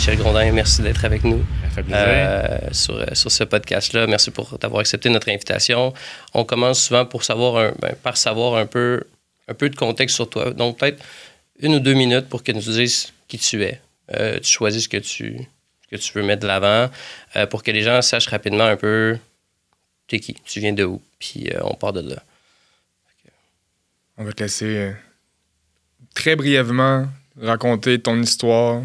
Michel Grondin, merci d'être avec nous Ça fait plaisir. sur ce podcast-là. Merci pour d'avoir accepté notre invitation. On commence souvent par savoir un peu de contexte sur toi. Donc, peut-être 1 ou 2 minutes pour que nous dises qui tu es. Tu choisis ce que tu veux mettre de l'avant pour que les gens sachent rapidement un peu t'es qui, tu viens de où, puis on part de là. On va te laisser très brièvement raconter ton histoire,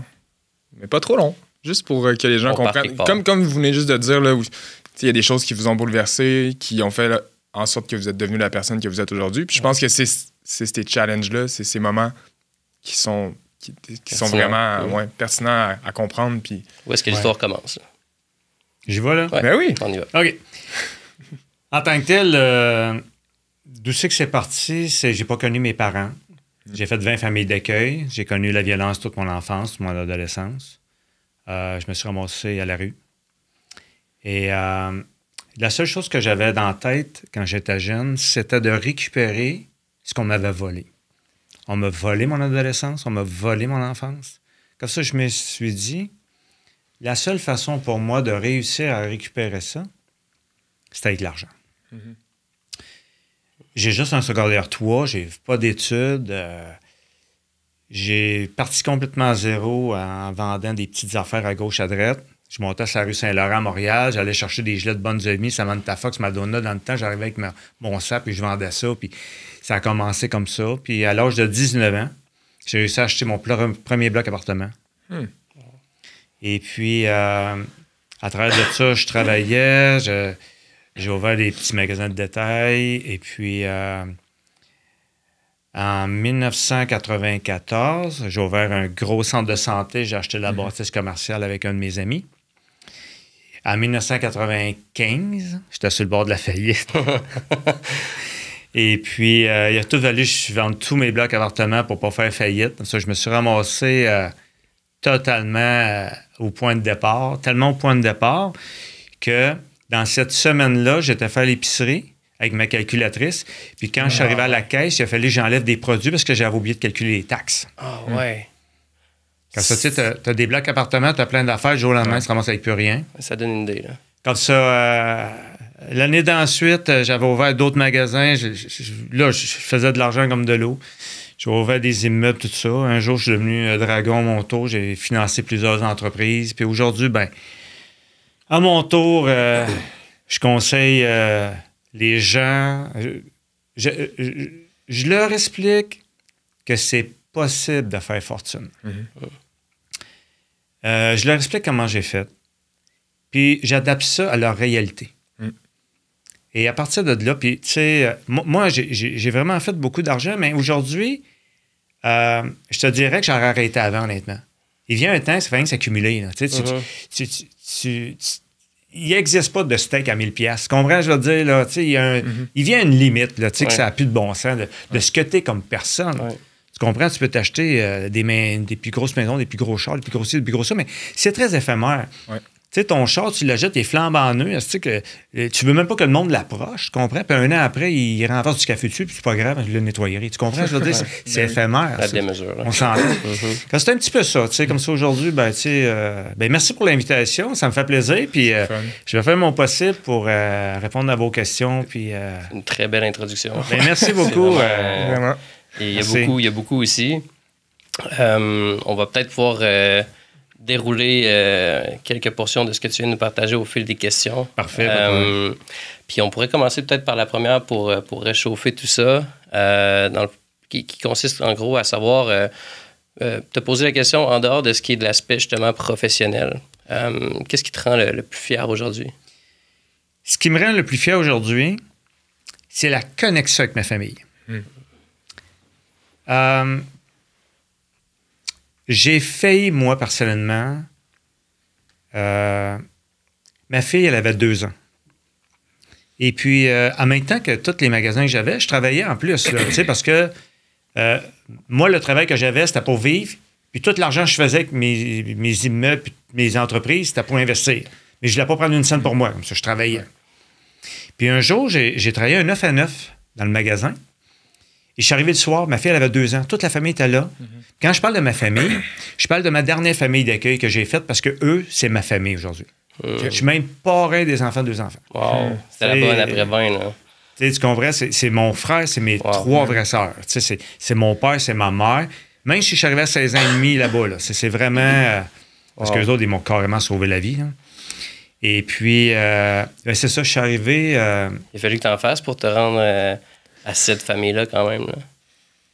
mais pas trop long, juste pour que les gens comprennent. Comme vous venez juste de dire, il y a des choses qui vous ont bouleversé, qui ont fait en sorte que vous êtes devenu la personne que vous êtes aujourd'hui. Puis je pense que c'est ces challenges-là, c'est ces moments qui sont vraiment pertinents à comprendre. Puis, où est-ce que l'histoire commence? J'y vais, là? Ouais, ben oui. On y va. OK. En tant que tel, d'où c'est que c'est parti, j'ai pas connu mes parents. J'ai fait 20 familles d'accueil. J'ai connu la violence toute mon enfance, toute mon adolescence. Je me suis ramassé à la rue. Et la seule chose que j'avais dans la tête quand j'étais jeune, c'était de récupérer ce qu'on m'avait volé. On m'a volé mon adolescence, on m'a volé mon enfance. Comme ça, je me suis dit, la seule façon pour moi de réussir à récupérer ça, c'était avec l'argent. Mm-hmm. J'ai juste un secondaire 3, j'ai pas d'études. J'ai parti complètement à zéro en vendant des petites affaires à gauche, à droite. Je montais sur la rue Saint-Laurent à Montréal, j'allais chercher des gilets de bonnes amies, Samantha Fox, Madonna. Dans le temps, j'arrivais avec mon sac et je vendais ça. Puis ça a commencé comme ça. Puis à l'âge de 19 ans, j'ai réussi à acheter mon premier bloc appartement. Et puis, à travers de ça, je travaillais, j'ai ouvert des petits magasins de détail. Et puis, en 1994, j'ai ouvert un gros centre de santé. J'ai acheté la bâtisse commerciale avec un de mes amis. En 1995, j'étais sur le bord de la faillite. Et puis, il a tout fallu que je vende tous mes blocs appartements pour ne pas faire faillite. Comme ça, je me suis ramassé totalement au point de départ, tellement au point de départ que dans cette semaine-là, j'étais faire l'épicerie avec ma calculatrice. Puis quand je suis arrivé à la caisse, il a fallu que j'enlève des produits parce que j'avais oublié de calculer les taxes. Ah ouais. Quand ça, tu sais, t'as des blocs appartements, t'as plein d'affaires, du jour au lendemain, tu te ramasses avec plus rien. Ça donne une idée, là. Comme ça, l'année d'ensuite, j'avais ouvert d'autres magasins. Là, je faisais de l'argent comme de l'eau. J'ai ouvert des immeubles, tout ça. Un jour, je suis devenu dragon à mon tour. J'ai financé plusieurs entreprises. Puis aujourd'hui, à mon tour, je conseille les gens. Je leur explique que c'est possible de faire fortune. Je leur explique comment j'ai fait. Puis j'adapte ça à leur réalité. Et à partir de là, puis tu sais, moi, j'ai vraiment fait beaucoup d'argent, mais aujourd'hui, je te dirais que j'aurais arrêté avant, honnêtement. Il vient un temps, ça fait rien que s'accumuler. Il n'existe pas de steak à 1000$. Tu comprends, je veux dire, là, il vient une limite, là, que ça n'a plus de bon sens de ce que tu es comme personne. Ouais. Tu comprends, tu peux t'acheter des plus grosses maisons, des plus gros chars, des plus gros ci, des plus gros ça, mais c'est très éphémère. Ouais. Tu sais, ton char, tu l'achètes, il est flambant neuf, tu veux même pas que le monde l'approche, tu comprends? Puis un an après, il renverse du café dessus, puis c'est pas grave, je le nettoyerai. Tu comprends? Je veux dire, c'est éphémère. La démesure. On s'entend. C'est un petit peu ça, tu sais, comme ça aujourd'hui, merci pour l'invitation, ça me fait plaisir, puis je vais faire mon possible pour répondre à vos questions, puis... Une très belle introduction. Merci beaucoup. Vraiment. Il y a beaucoup ici. On va peut-être pouvoir... dérouler quelques portions de ce que tu viens de nous partager au fil des questions. Parfait. Puis on pourrait commencer peut-être par la première pour réchauffer tout ça, qui consiste en gros à savoir, te poser la question en dehors de ce qui est de l'aspect justement professionnel. Qu'est-ce qui te rend le plus fier aujourd'hui? Ce qui me rend le plus fier aujourd'hui, c'est la connexion avec ma famille. J'ai failli, moi, personnellement, ma fille, elle avait 2 ans. Et puis, en même temps que tous les magasins que j'avais, je travaillais en plus, là, parce que moi, le travail que j'avais, c'était pour vivre, puis tout l'argent que je faisais avec mes immeubles, puis mes entreprises, c'était pour investir. Mais je ne voulais pas prendre une scène pour moi, comme ça, je travaillais. Puis un jour, j'ai travaillé un 9 à 9 dans le magasin, Et je suis arrivé le soir, ma fille, elle avait 2 ans. Toute la famille était là. Quand je parle de ma famille, je parle de ma dernière famille d'accueil que j'ai faite parce que eux, c'est ma famille aujourd'hui. Je suis même parrain des enfants de 2 enfants. Wow. C'était la bonne après 20, là. Tu comprends? C'est mon frère, c'est mes 3 vraies sœurs. C'est mon père, c'est ma mère. Même si je suis arrivé à 16 ans et demi là-bas, là, c'est vraiment... parce qu'eux autres, ils m'ont carrément sauvé la vie. Là. Et puis, c'est ça, je suis arrivé... Il a fallu que tu en fasses pour te rendre à cette famille-là quand même. Là.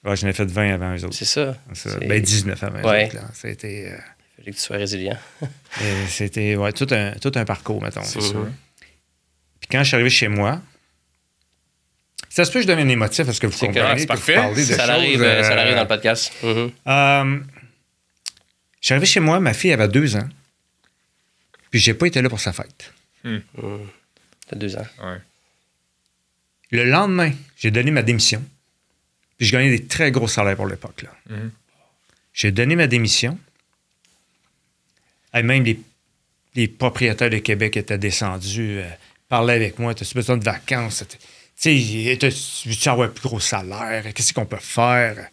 Ouais, j'en ai fait 20 avant eux autres. C'est ça. 19 avant eux autres. Là. C'était... Il a fallu que tu sois résilient. C'était tout un parcours, mettons. C'est sûr. Puis quand je suis arrivé chez moi... Ça se peut que je devienne émotif parce que vous comprenez. C'est parfait. Ça arrive dans le podcast. Je suis arrivé chez moi, ma fille avait 2 ans. Puis j'ai pas été là pour sa fête. T'as 2 ans. Ouais. Le lendemain, j'ai donné ma démission. Puis je gagnais des très gros salaires pour l'époque. Là. J'ai donné ma démission. Et même les propriétaires de Québec étaient descendus, parlaient avec moi. T'as-tu besoin de vacances? Tu sais, veux-tu avoir un plus gros salaire? Qu'est-ce qu'on peut faire?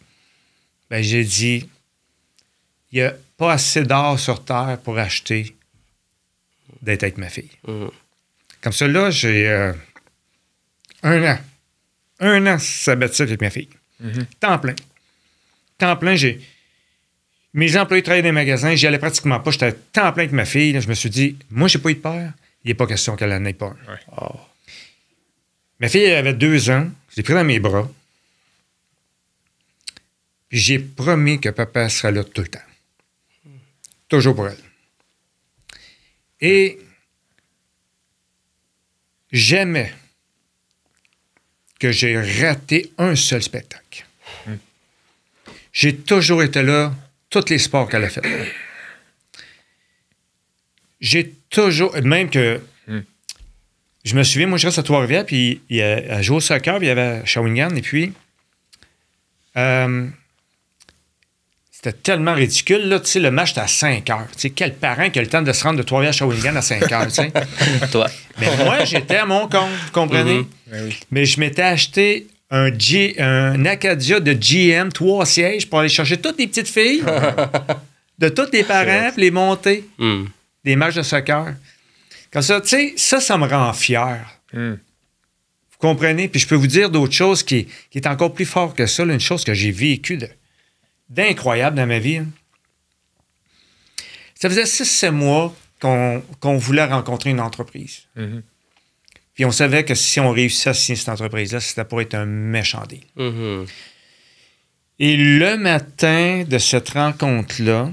Ben, j'ai dit, il n'y a pas assez d'or sur Terre pour acheter d'être avec ma fille. Comme ça, là, j'ai 1 an. 1 an sabbatique avec ma fille. Temps plein. Temps plein, mes employés travaillaient dans les magasins, j'y allais pratiquement pas. J'étais temps plein avec ma fille. Là, je me suis dit, moi, j'ai pas eu de père. Il n'est pas question qu'elle en ait pas un. Ouais. Oh. Ma fille, elle avait 2 ans. Je l'ai pris dans mes bras. Puis j'ai promis que papa serait là tout le temps. Toujours pour elle. Et jamais que j'ai raté un seul spectacle. J'ai toujours été là, tous les sports qu'elle a fait. J'ai toujours... Même que... Je me souviens, moi, je reste à Trois-Rivières, puis elle jouait au soccer, puis il y avait Shawinigan, et puis c'était tellement ridicule, là, tu sais, le match était à 5 heures. Tu sais, quel parent qui a le temps de se rendre de Trois-Rivières à Shawinigan à 5 heures, tu sais? Toi. Mais moi, j'étais à mon compte, vous comprenez? Mais je m'étais acheté un Acadia de GM, 3 sièges, pour aller chercher toutes les petites filles de tous les parents, puis les monter. Des matchs de soccer. Comme ça, tu sais, ça me rend fier. Vous comprenez? Puis je peux vous dire d'autres choses qui est encore plus fort que ça, là, une chose que j'ai vécue d'incroyable dans ma vie. Hein. Ça faisait 6-7 mois qu'on voulait rencontrer une entreprise. Puis on savait que si on réussissait à signer cette entreprise-là, c'était pour être un méchant deal. Et le matin de cette rencontre-là,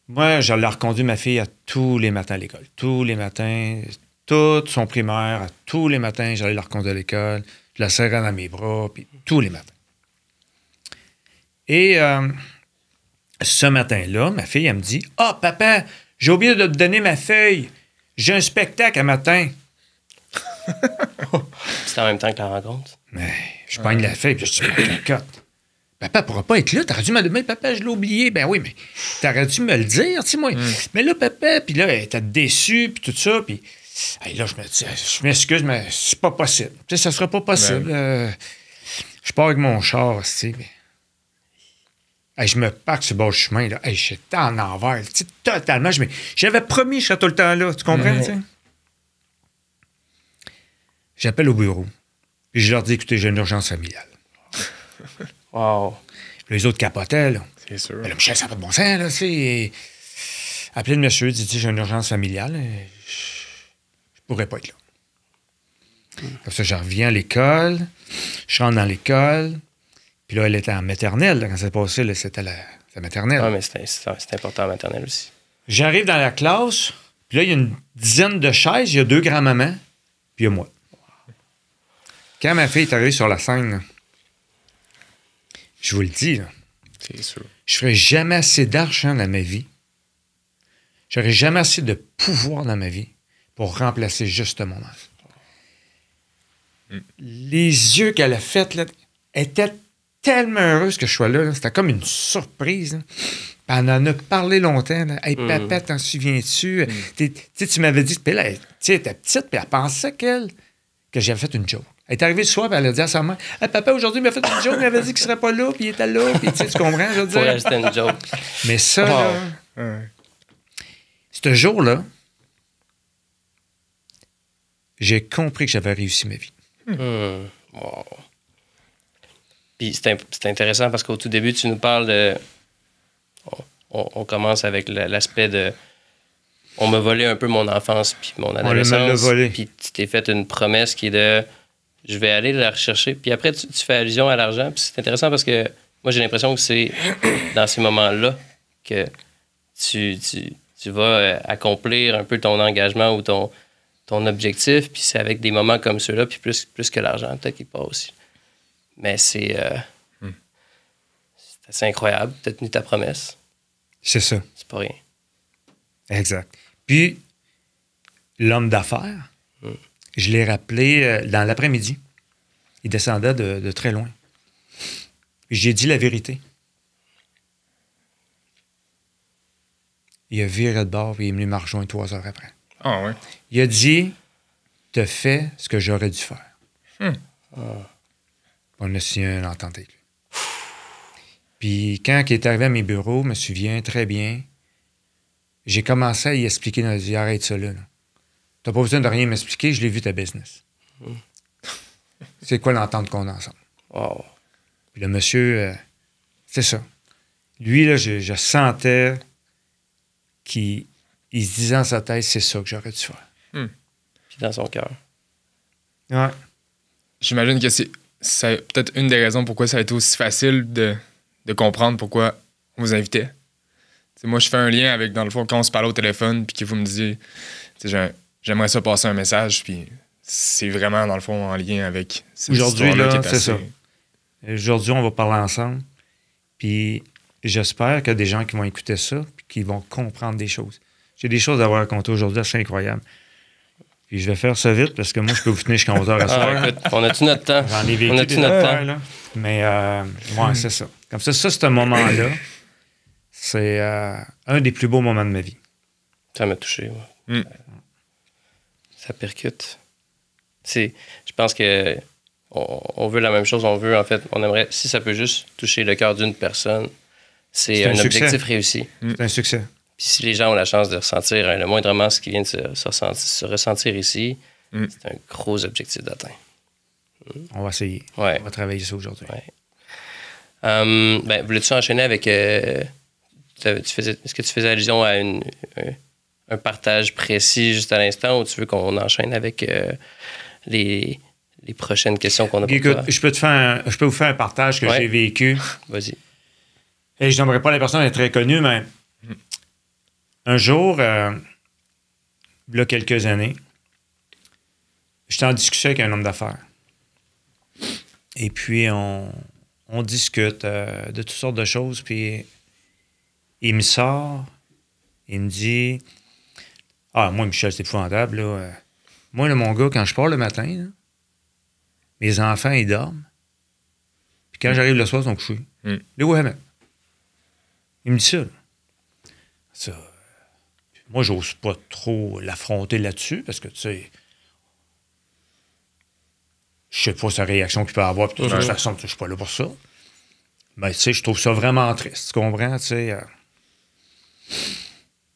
moi, j'allais reconduire ma fille à tous les matins à l'école. Tous les matins, tout son primaire, tous les matins, j'allais la reconduire à l'école. Je la serrais dans mes bras, puis tous les matins. Et ce matin-là, ma fille, elle me dit « Ah, papa, j'ai oublié de te donner ma feuille. J'ai un spectacle à matin. » C'était en même temps que la rencontre. Mais je pogne la feuille, puis je dis « la cote. Papa pourra pas être là. T'aurais dû me dire, papa, je l'ai oublié. Ben oui, mais t'aurais dû me le dire, tu sais, moi. Mais là, papa, puis là, elle était déçue, puis tout ça, puis hey, là, je me dis, je m'excuse, mais c'est pas possible. Tu sais, ça sera pas possible. Je pars avec mon char, tu sais. Hey, je me parque sur le bord du chemin, là. Hey, j'étais en envers, tu sais, totalement. J'avais promis que je serais tout le temps là, tu comprends, tu sais? J'appelle au bureau, puis je leur dis, écoutez, j'ai une urgence familiale. Wow. Les autres capotaient, là. C'est sûr. Mais là, Michel, ça n'a pas de bon sens, là, tu sais. Appelez le monsieur, dit, j'ai une urgence familiale, je pourrais pas être là. Comme ça, je reviens à l'école, je rentre dans l'école, puis là, elle était en maternelle, là, quand ça s'est passé, là, c'était la maternelle. Oui, mais c'est important en maternelle aussi. J'arrive dans la classe, puis là, il y a une dizaine de chaises, il y a 2 grands-mamans, puis il y a moi. Quand ma fille est arrivée sur la scène, là, je vous le dis, là, c'est sûr. Je ne ferai jamais assez d'argent dans ma vie. J'aurai jamais assez de pouvoir dans ma vie pour remplacer juste mon âge. Les yeux qu'elle a faits, là, étaient tellement heureuses que je sois là. C'était comme une surprise. Là. Elle en a parlé longtemps. Là. Hey, papa, t'en souviens-tu? Tu m'avais dit, puis là, elle était petite, puis elle pensait que j'avais fait une joke. Elle est arrivée le soir, puis elle a dit à sa mère, hey, papa, aujourd'hui, il m'a fait une joke, il m'avait dit qu'il serait pas là, puis il était là, puis tu comprends, je veux dire. Pour ajouter une joke. Mais ça, là, ce jour-là, j'ai compris que j'avais réussi ma vie. Wow. Puis c'est intéressant parce qu'au tout début, tu nous parles de... On commence avec l'aspect de... On m'a volé un peu mon enfance puis mon adolescence. On l'a volé. Puis tu t'es fait une promesse qui est de... Je vais aller la rechercher. Puis après, tu fais allusion à l'argent. Puis c'est intéressant parce que moi, j'ai l'impression que c'est dans ces moments-là que tu vas accomplir un peu ton engagement ou ton objectif. Puis c'est avec des moments comme ceux-là, puis plus que l'argent, peut-être qu'il part aussi. Mais c'est assez incroyable. Tu as tenu ta promesse. C'est ça. C'est pas rien. Exact. Puis, l'homme d'affaires, je l'ai rappelé dans l'après-midi. Il descendait de très loin. J'ai dit la vérité. Il a viré de bord et il est venu me rejoindre 3 heures après. Ah ouais. Il a dit, t'as fait ce que j'aurais dû faire. On a signé une entente avec lui. Puis quand il est arrivé à mes bureaux, je me souviens très bien, j'ai commencé à y expliquer, il a dit, arrête ça là. T'as pas besoin de rien m'expliquer, je l'ai vu ta business. C'est quoi l'entente qu'on a ensemble? Wow. Puis le monsieur, c'est ça. Lui, là, je sentais qu'il se disait dans sa tête, c'est ça que j'aurais dû faire. Puis dans son cœur. Ouais. J'imagine que c'est peut-être une des raisons pourquoi ça a été aussi facile de comprendre pourquoi on vous invitait. T'sais, moi, je fais un lien avec, dans le fond, quand on se parle au téléphone, puis que vous me disiez, j'aimerais ça passer un message, puis c'est vraiment, dans le fond, en lien avec cette aujourd'hui, là, qui est c'est ça. Aujourd'hui, on va parler ensemble, puis j'espère qu'il y a des gens qui vont écouter ça, puis qui vont comprendre des choses. J'ai des choses à vous raconter aujourd'hui assez incroyables. Puis je vais faire ça vite, parce que moi, je peux vous tenir jusqu'à 11 heures à soir. Écoute, on a-tu notre temps? J'en ai vécu. On a-tu notre temps? Là. Mais, ouais, c'est ça. Comme ça, ce moment-là, c'est un des plus beaux moments de ma vie. Ça m'a touché, ouais. Ça percute. Je pense que on veut la même chose. On aimerait, si ça peut juste toucher le cœur d'une personne, c'est un objectif réussi. C'est un succès. Puis si les gens ont la chance de ressentir le moindrement ce qui vient de se ressentir ici, c'est un gros objectif d'atteindre. On va essayer. Ouais. On va travailler ça aujourd'hui. Ouais. Voulais-tu enchaîner avec... est-ce que tu faisais allusion à un partage précis juste à l'instant ou tu veux qu'on enchaîne avec les prochaines questions qu'on a pour Écoute, toi? je peux vous faire un partage que j'ai vécu. Vas-y. Et je n'aimerais pas la personne être très connue, mais un jour, il y a quelques années, j'étais en discussion avec un homme d'affaires. Et puis, on discute de toutes sortes de choses. Puis, il me sort, il me dit, « Ah, moi, Michel, c'est épouvantable. Là. Moi, là, mon gars, quand je pars le matin, là, mes enfants, ils dorment. Puis quand j'arrive le soir, ils sont couchés. Les Wahhamet. » Il me dit ça. Là. Ça. Moi, j'ose pas trop l'affronter là-dessus parce que, tu sais, je sais pas sa réaction qu'il peut avoir. Puis de toute façon, je suis pas là pour ça. Mais, tu sais, je trouve ça vraiment triste. Tu comprends, tu sais.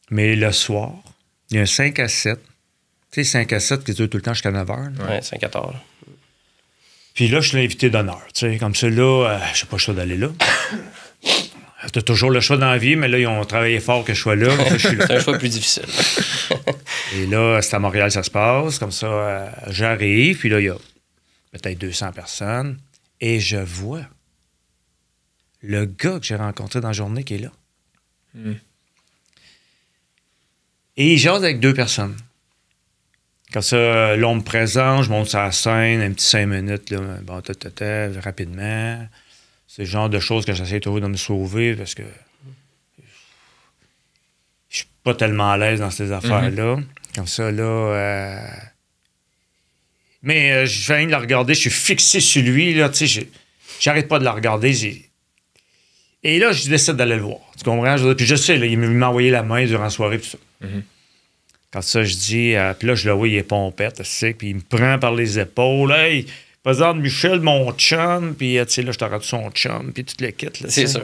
Mais le soir, il y a un 5 à 7. Tu sais, 5 à 7 qui dure tout le temps jusqu'à 9 h. Oui, 5 à 14. Puis là, je suis l'invité d'honneur. Tu sais, comme ça, là, je sais pas le choix d'aller là. T'as toujours le choix dans la vie, mais là, ils ont travaillé fort que je sois là. Je suis là. C'est un choix plus difficile. Et là, c'est à Montréal, ça se passe. Comme ça, j'arrive. Puis là, il y a peut-être 200 personnes. Et je vois le gars que j'ai rencontré dans la journée qui est là. Et il jase avec 2 personnes. Comme ça, là, on me présente, je monte sur la scène, un petit 5 minutes, là, bon, rapidement. C'est le genre de choses que j'essaie toujours de me sauver parce que je suis pas tellement à l'aise dans ces affaires-là. Comme ça, là... Mais je viens de la regarder, je suis fixé sur lui, là, tu sais, j'arrête pas de la regarder. Et là, je décide d'aller le voir. Tu comprends? Puis je sais, là, il m'a envoyé la main durant la soirée, tout ça. Quand ça, je dis... puis là, je le vois, il est pompette, tu sais, puis il me prend par les épaules, hey, Présente Michel, mon chum, puis tu sais, là, je t'aurais dit son chum, puis tu te le quittes. Là, c'est sûr.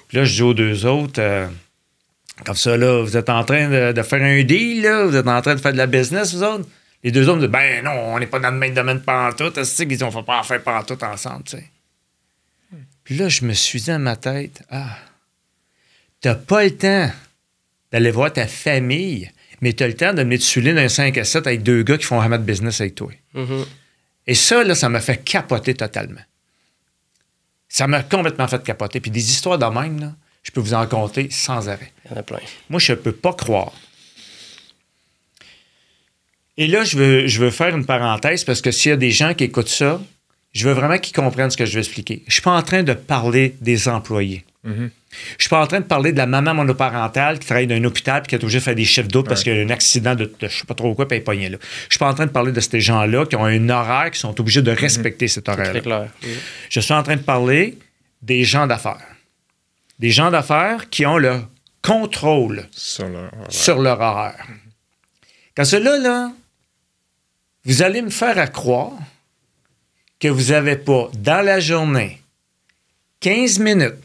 Puis là, je dis aux deux autres, comme ça, là, vous êtes en train de faire un deal, là? Vous êtes en train de faire de la business, vous autres? Les deux autres me disent, ben non, on n'est pas dans le même domaine pantoute. C'est qu'ils ont fait pas faire pantoute ensemble, tu sais. Puis là, je me suis dit dans ma tête, t'as pas le temps d'aller voir ta famille, mais t'as le temps de venir te saouler d'un 5 à 7 avec deux gars qui font vraiment de business avec toi. Mm-hmm. Et ça, là, ça m'a fait capoter totalement. Ça m'a complètement fait capoter. Puis des histoires de même, là, je peux vous en compter sans arrêt. Il y en a plein. Moi, je ne peux pas croire. Et là, je veux faire une parenthèse parce que s'il y a des gens qui écoutent ça, je veux vraiment qu'ils comprennent ce que je vais expliquer. Je ne suis pas en train de parler des employés. Mm-hmm. Je suis pas en train de parler de la maman monoparentale qui travaille dans un hôpital et qui est obligée de faire des chiffres d'autres parce qu'il y a eu un accident de je sais pas trop quoi puis elle est pognée là. Je suis pas en train de parler de ces gens-là qui ont un horaire, qui sont obligés de respecter cet horaire-là. C'est très clair. Je suis en train de parler des gens d'affaires. Des gens d'affaires qui ont le contrôle sur leur horaire. Quand cela, là, vous allez me faire à croire que vous n'avez pas, dans la journée, 15 minutes,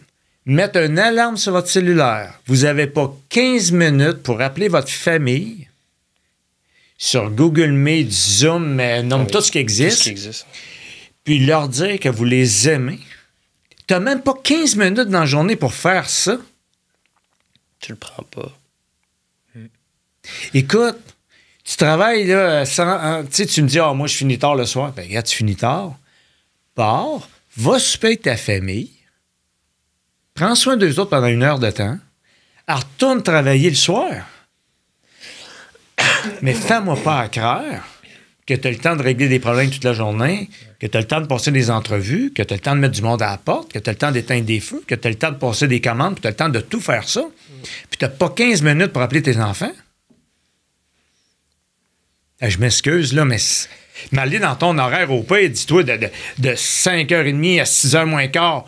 mettre une alarme sur votre cellulaire. Vous n'avez pas 15 minutes pour appeler votre famille sur Google Meet, Zoom, nomme tout ce qui existe. Tout ce qui existe. Puis leur dire que vous les aimez. Tu n'as même pas 15 minutes dans la journée pour faire ça. Tu le prends pas. Écoute, tu travailles là, sans. Tu sais, tu me dis, moi, je finis tard le soir. Ben, regarde, tu finis tard. Pars, va souper avec ta famille. Prends soin d'eux autres pendant 1 heure de temps. Retourne travailler le soir. Mais fais-moi pas à croire que tu as le temps de régler des problèmes toute la journée, que tu as le temps de passer des entrevues, que tu as le temps de mettre du monde à la porte, que tu as le temps d'éteindre des feux, que tu as le temps de passer des commandes, que tu as le temps de tout faire ça. Puis tu n'as pas 15 minutes pour appeler tes enfants. Je m'excuse, là, mais m'aller dans ton horaire au pays, dis-toi, de 5h30 à 6h moins quart,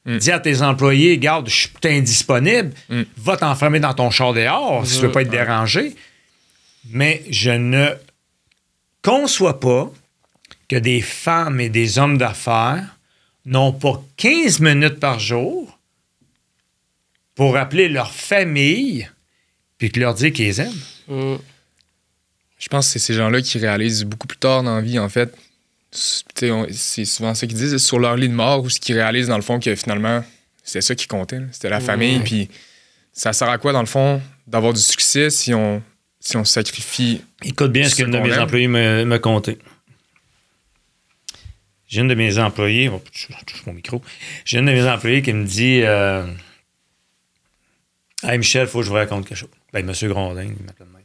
dis à tes employés, garde, je suis indisponible, va t'enfermer dans ton char dehors si tu veux pas être dérangé. Mais je ne conçois pas que des femmes et des hommes d'affaires n'ont pas 15 minutes par jour pour appeler leur famille puis que leur dire qu'ils les aiment. Je pense que c'est ces gens-là qui réalisent beaucoup plus tard dans la vie, en fait. C'est souvent ça qu'ils disent, sur leur lit de mort, ou ce qu'ils réalisent, dans le fond, que finalement, c'était ça qui comptait. Là. C'était la famille. Puis ça sert à quoi, dans le fond, d'avoir du succès si on sacrifie. Écoute bien ce qu'une de mes employés me contait. J'ai une de mes employés, je touche mon micro. J'ai une de mes employés qui me dit Hey Michel, il faut que je vous raconte quelque chose. Ben, M. Grondin, il m'appelle de même.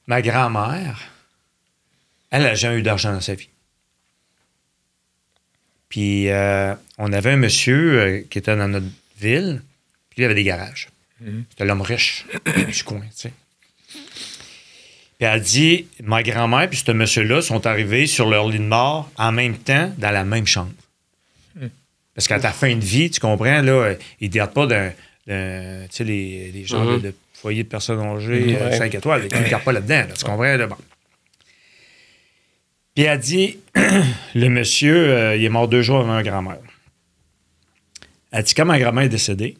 Ma grand-mère, elle n'a jamais eu d'argent dans sa vie. Puis, on avait un monsieur qui était dans notre ville, puis il avait des garages. C'était l'homme riche du coin, tu sais. Puis elle dit, ma grand-mère puis ce monsieur-là sont arrivés sur leur lit de mort en même temps dans la même chambre. Parce qu'à ta fin de vie, tu comprends, là, ils ne gardent pas tu sais, les gens de foyer de personnes âgées, 5 étoiles, ils ne gardent pas là-dedans, là, tu comprends, là, bon. Puis elle dit, le monsieur, il est mort 2 jours avant ma grand-mère. Elle dit, quand ma grand-mère est décédée,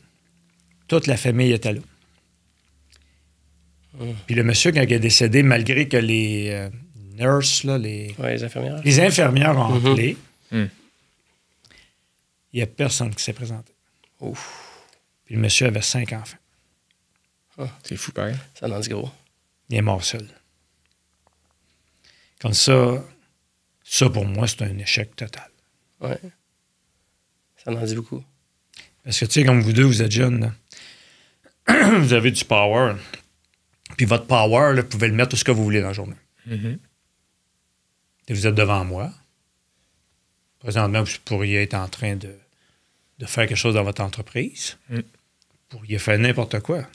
toute la famille était là. Puis le monsieur, quand il est décédé, malgré que les nurses, là, les infirmières ont appelé, il n'y a personne qui s'est présenté. Ouf. Puis le monsieur avait 5 enfants. C'est fou, pareil. Ça en dit gros. Il est mort seul. Comme ça pour moi, c'est un échec total. Ouais. Ça en dit beaucoup. Parce que, tu sais, comme vous deux, vous êtes jeunes, là, vous avez du power. Puis votre power, là, vous pouvez le mettre tout ce que vous voulez dans la journée. Et vous êtes devant moi. Présentement, vous pourriez être en train de faire quelque chose dans votre entreprise. Vous pourriez faire n'importe quoi.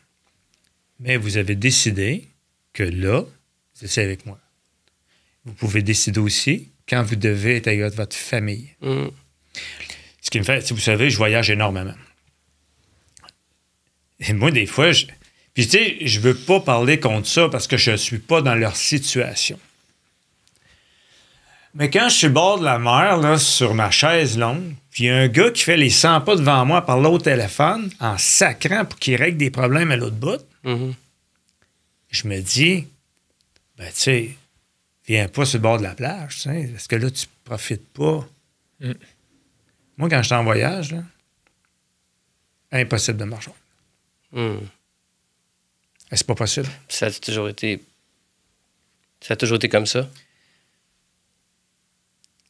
Mais vous avez décidé que là, vous êtes avec moi. Vous pouvez décider aussi quand vous devez être avec votre famille. Ce qui me fait, si vous savez, je voyage énormément. Et moi, des fois, puis tu sais, je veux pas parler contre ça parce que je suis pas dans leur situation. Mais quand je suis au bord de la mer, là, sur ma chaise longue, puis il y a un gars qui fait les 100 pas devant moi par l'autre téléphone en sacrant pour qu'il règle des problèmes à l'autre bout, je me dis, ben, tu sais, viens pas sur le bord de la plage, tu sais, parce que là, tu profites pas. Moi, quand j'étais en voyage, là, impossible de me rejoindre. C'est pas possible. Ça a toujours été comme ça?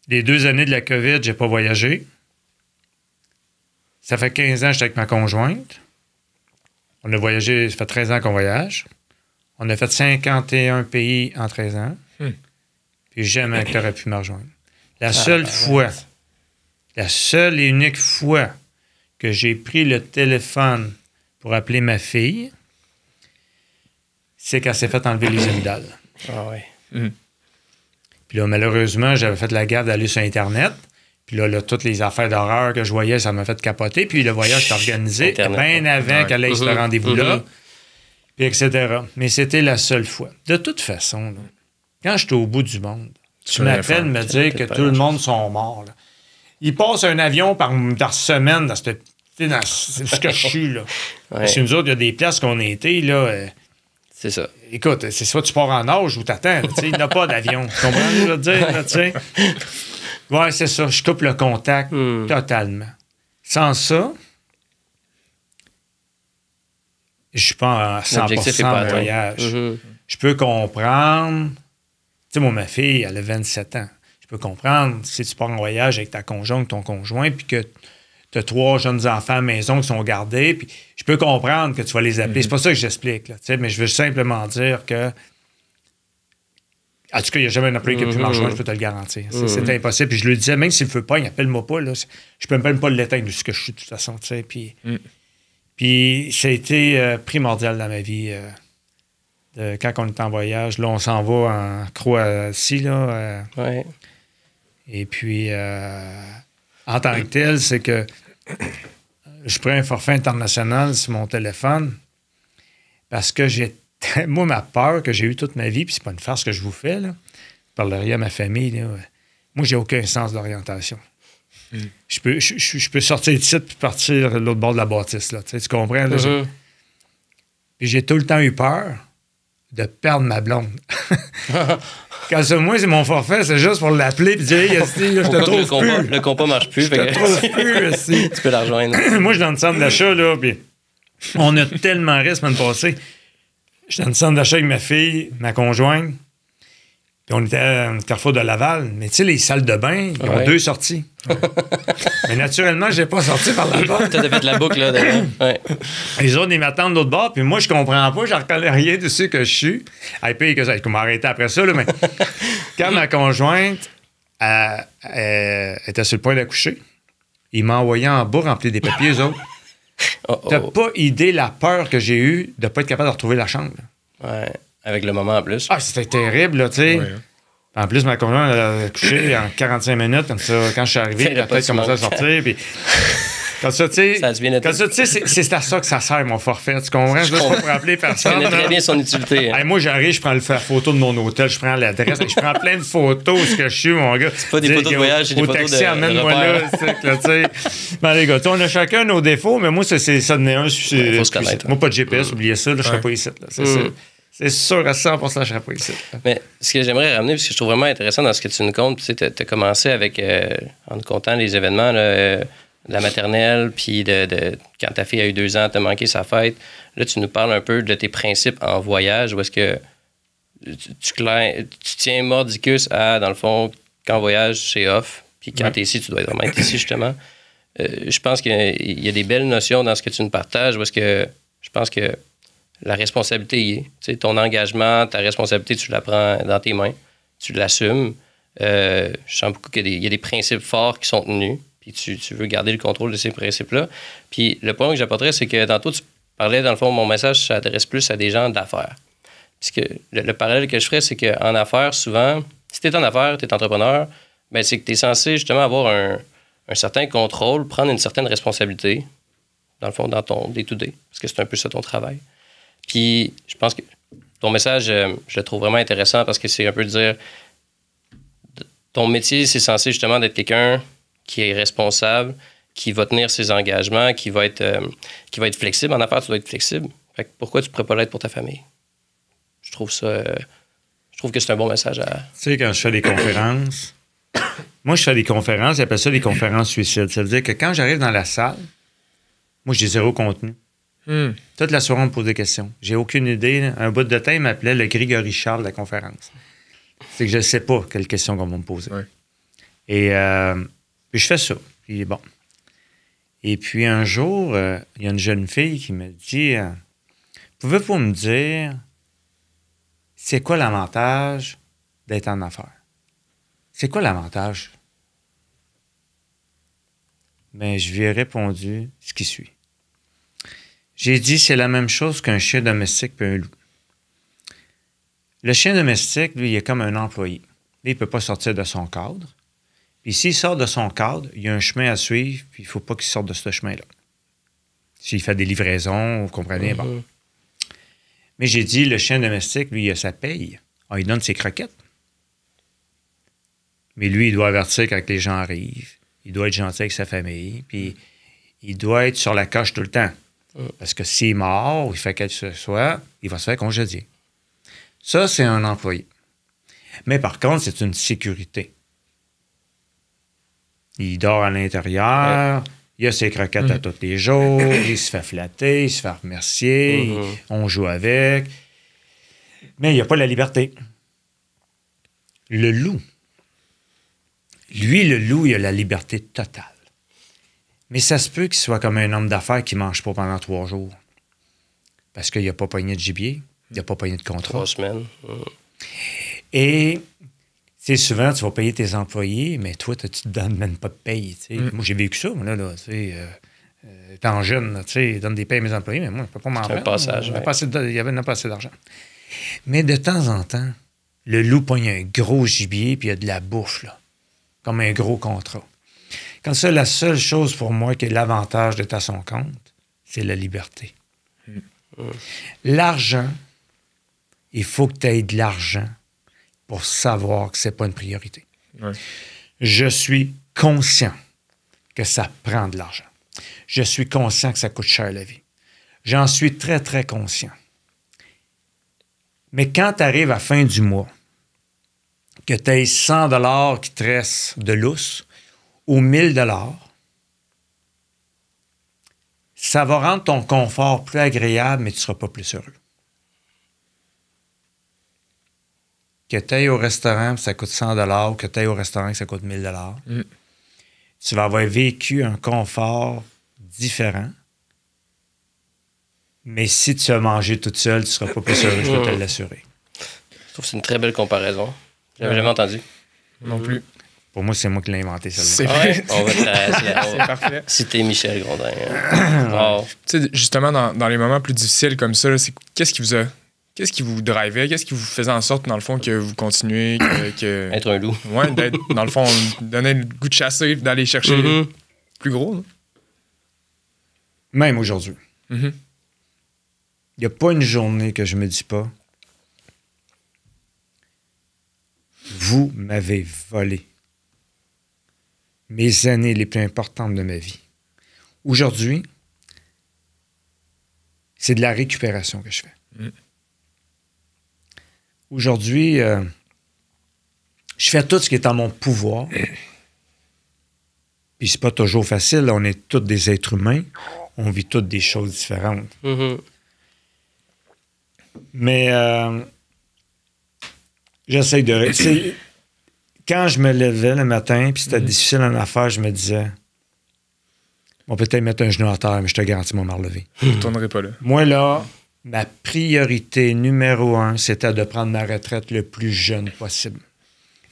Les 2 années de la COVID, j'ai pas voyagé. Ça fait 15 ans que j'étais avec ma conjointe. On a voyagé, ça fait 13 ans qu'on voyage. On a fait 51 pays en 13 ans. Puis jamais tu aurais pu me rejoindre. La seule et unique fois que j'ai pris le téléphone pour appeler ma fille, c'est qu'elle s'est fait enlever les amygdales. Ah oui. Puis là, malheureusement, j'avais fait la garde d'aller sur Internet. Puis là, toutes les affaires d'horreur que je voyais, ça m'a fait capoter. Puis le voyage s'est organisé bien avant qu'elle ait ce rendez-vous-là. Puis etc. Mais c'était la seule fois. De toute façon, là, quand j'étais au bout du monde, tu m'appelles me dire que tout le monde sont morts. Là. Il passe un avion par semaine dans c'est ce que je suis, là. Parce que nous autres, il y a des places qu'on a été, là. C'est ça. Écoute, c'est soit tu pars en nage ou t'attends. Il n'y a pas d'avion. Tu comprends ce que je veux dire? Là, ouais, c'est ça. Je coupe le contact totalement. Sans ça, je suis pas à 100% en voyage. Je peux comprendre. Tu sais, moi, ma fille, elle a 27 ans. Je peux comprendre si tu pars en voyage avec ta conjointe, ton conjoint, puis que tu as 3 jeunes enfants à la maison qui sont gardés, puis je peux comprendre que tu vas les appeler. C'est pas ça que j'explique, là, mais je veux simplement dire que en tout cas, il n'y a jamais un employé qui a pu me rejoindre, je peux te le garantir. C'est impossible. Puis je lui disais, même s'il ne veut pas, il n'appelle-moi pas. Là. Je peux même pas l'éteindre de ce que je suis, de toute façon. Puis ça a été primordial dans ma vie. Quand on est en voyage, là, on s'en va en Croatie. Là, et puis, en tant que tel, c'est que je prends un forfait international sur mon téléphone parce que moi, ma peur que j'ai eue toute ma vie, puis c'est pas une farce que je vous fais, là, je parlerai à ma famille, là, moi, j'ai aucun sens d'orientation. Je peux sortir de site puis partir de l'autre bord de la bâtisse. Là, tu comprends? Là, puis j'ai tout le temps eu peur de perdre ma blonde. Quand c'est moi, c'est mon forfait, c'est juste pour l'appeler et dire hey, Esti, là, je te trouve plus. Le compas marche plus. Je te trouve plus, Esti. Tu peux la rejoindre. Moi, je suis dans le centre d'achat, là, puis on a tellement ri la semaine passée. J'étais dans le centre d'achat avec ma fille, ma conjointe, puis on était à Carrefour de Laval. Mais tu sais, les salles de bain, ils ont 2 sorties. Mais naturellement, je n'ai pas sorti par la porte. Tu as fait la boucle, là. Les autres, ils m'attendent de l'autre bord, puis moi, je comprends pas, je ne reconnais rien de ce que je suis. Puis que ça, je m'arrêter après ça, là, mais quand ma conjointe était sur le point d'accoucher, il m'a envoyé en bas remplir des papiers, eux autres. T'as pas idée la peur que j'ai eue de pas être capable de retrouver la chambre. Ouais, avec le moment en plus. Ah, c'était terrible, là, tu sais. Ouais. En plus, ma conjointe, elle a couché en 45 minutes, comme ça, quand je suis arrivé, la tête commençait à sortir, puis... Comme ça, tu sais, c'est à ça que ça sert, mon forfait. Tu comprends? Je ne pas pour appeler personne. Je connais très bien son utilité. Hey, moi, j'arrive, je prends la photo de mon hôtel, je prends l'adresse, je prends plein de photos de ce que je suis, mon gars. C'est pas des photos de voyage, c'est des photos taxi, amène-moi là, tu sais. Ben, les gars, on a chacun nos défauts, mais moi, c'est ça de un. Il faut se connaître. Moi, pas de GPS, oubliez ça, là, je serais pas ici. C'est sûr à 100% je ne serais pas ici. Mais ce que j'aimerais ramener, parce que je trouve vraiment intéressant dans ce que tu nous comptes, tu as commencé avec, en nous comptant les événements, là, de la maternelle, puis quand ta fille a eu 2 ans, t'as manqué sa fête. Là, tu nous parles un peu de tes principes en voyage, où est-ce que tu tiens mordicus à, dans le fond, quand voyage, c'est off, puis quand t'es ici, tu dois vraiment être ici, justement. Je pense qu'il y a des belles notions dans ce que tu nous partages, où est-ce que je pense que la responsabilité y est. Tu sais, ton engagement, ta responsabilité, tu la prends dans tes mains, tu l'assumes. Je sens beaucoup qu'il y a des principes forts qui sont tenus, puis tu veux garder le contrôle de ces principes-là. Puis le point que j'apporterais, c'est que tantôt, tu parlais, dans le fond, mon message s'adresse plus à des gens d'affaires. Puisque le parallèle que je ferais, c'est qu'en affaires, souvent, si tu es en affaires, tu es entrepreneur, ben c'est que tu es censé justement avoir un certain contrôle, prendre une certaine responsabilité, dans le fond, dans ton day-to-day, parce que c'est un peu ça ton travail. Puis je pense que ton message, je le trouve vraiment intéressant parce que c'est un peu de dire ton métier, c'est censé justement d'être quelqu'un qui est responsable, qui va tenir ses engagements, qui va être flexible. En affaires, tu dois être flexible. Fait que pourquoi tu ne pourrais pas l'être pour ta famille? Je trouve que c'est un bon message à... Tu sais, quand je fais des conférences, moi, je fais des conférences, ils appellent ça des conférences suicides. Ça veut dire que quand j'arrive dans la salle, moi, j'ai zéro contenu. Toute la soirée, on me pose des questions. J'ai aucune idée. Un bout de temps, il m'appelait le Grégory Charles de la conférence. C'est que je ne sais pas quelles questions qu'on va me poser. Ouais. Et puis je fais ça. Puis bon. Et puis un jour, il y a une jeune fille qui me dit pouvez-vous me dire c'est quoi l'avantage d'être en affaires? C'est quoi l'avantage? Bien, je lui ai répondu ce qui suit. J'ai dit c'est la même chose qu'un chien domestique et un loup. Le chien domestique, lui, il est comme un employé. Lui, il ne peut pas sortir de son cadre. Puis s'il sort de son cadre, il y a un chemin à suivre, puis il ne faut pas qu'il sorte de ce chemin-là. S'il fait des livraisons, vous comprenez, bon. Mais j'ai dit, le chien domestique, lui, il a sa paye. Il donne ses croquettes. Mais lui, il doit avertir quand les gens arrivent. Il doit être gentil avec sa famille, puis il doit être sur la coche tout le temps. Parce que s'il est mort, ou il fait quelque chose, il va se faire congédier. Ça, c'est un employé. Mais par contre, c'est une sécurité. Il dort à l'intérieur, il a ses croquettes à tous les jours, il se fait flatter, il se fait remercier, on joue avec. Mais il n'y a pas la liberté. Le loup, lui, le loup, il a la liberté totale. Mais ça se peut qu'il soit comme un homme d'affaires qui ne mange pas pendant 3 jours. Parce qu'il n'a pas pogné de gibier, il n'a pas pogné de contrat. 3 semaines. Et, tu sais, souvent, tu vas payer tes employés, mais toi, tu ne te donnes même pas de paye. Moi, j'ai vécu ça, là, tu sais, étant jeune, tu sais, donne des payes à mes employés, mais moi, je ne peux pas m'en faire. C'est un passage, il y avait pas assez d'argent. Mais de temps en temps, le loup pogne un gros gibier, puis il y a de la bouffe, là, comme un gros contrat. Comme ça, la seule chose pour moi qui est l'avantage d'être à son compte, c'est la liberté. L'argent, il faut que tu aies de l'argent pour savoir que ce n'est pas une priorité. Ouais. Je suis conscient que ça prend de l'argent. Je suis conscient que ça coûte cher la vie. J'en suis très, très conscient. Mais quand tu arrives à la fin du mois, que tu aies 100 $ qui te restent de lousse ou 1000 $, ça va rendre ton confort plus agréable, mais tu ne seras pas plus heureux. Que tu ailles au restaurant, ça coûte 100 $, ou que tu ailles au restaurant, ça coûte 1000 $. Tu vas avoir vécu un confort différent. Mais si tu as mangé toute seule, tu ne seras pas plus heureux, je peux te l'assurer. Je trouve que c'est une très belle comparaison. Je l'avais jamais entendu. Non plus. Pour moi, c'est moi qui l'ai inventé, celle-là. C'est vrai. On va C'est parfait. citer Michel Grondin. Wow. Tu sais, justement, dans les moments plus difficiles comme ça, là, qu'est-ce qui vous drivait? Qu'est-ce qui vous faisait en sorte, dans le fond, que vous continuez? Être un loup. Ouais, d'être, dans le fond, donner le goût de chasser, d'aller chercher plus gros. Là. Même aujourd'hui. Il n'y a pas une journée que je me dis pas vous m'avez volé mes années les plus importantes de ma vie. Aujourd'hui, c'est de la récupération que je fais. Aujourd'hui, je fais tout ce qui est en mon pouvoir. Puis c'est pas toujours facile. On est tous des êtres humains. On vit toutes des choses différentes. Mais j'essaie de... Quand je me levais le matin, puis c'était difficile en affaires, je me disais, on peut peut-être mettre un genou à terre, mais je te garantis, moi, me relever. Je ne tournerai pas là. Moi, là, ma priorité numéro 1, c'était de prendre ma retraite le plus jeune possible.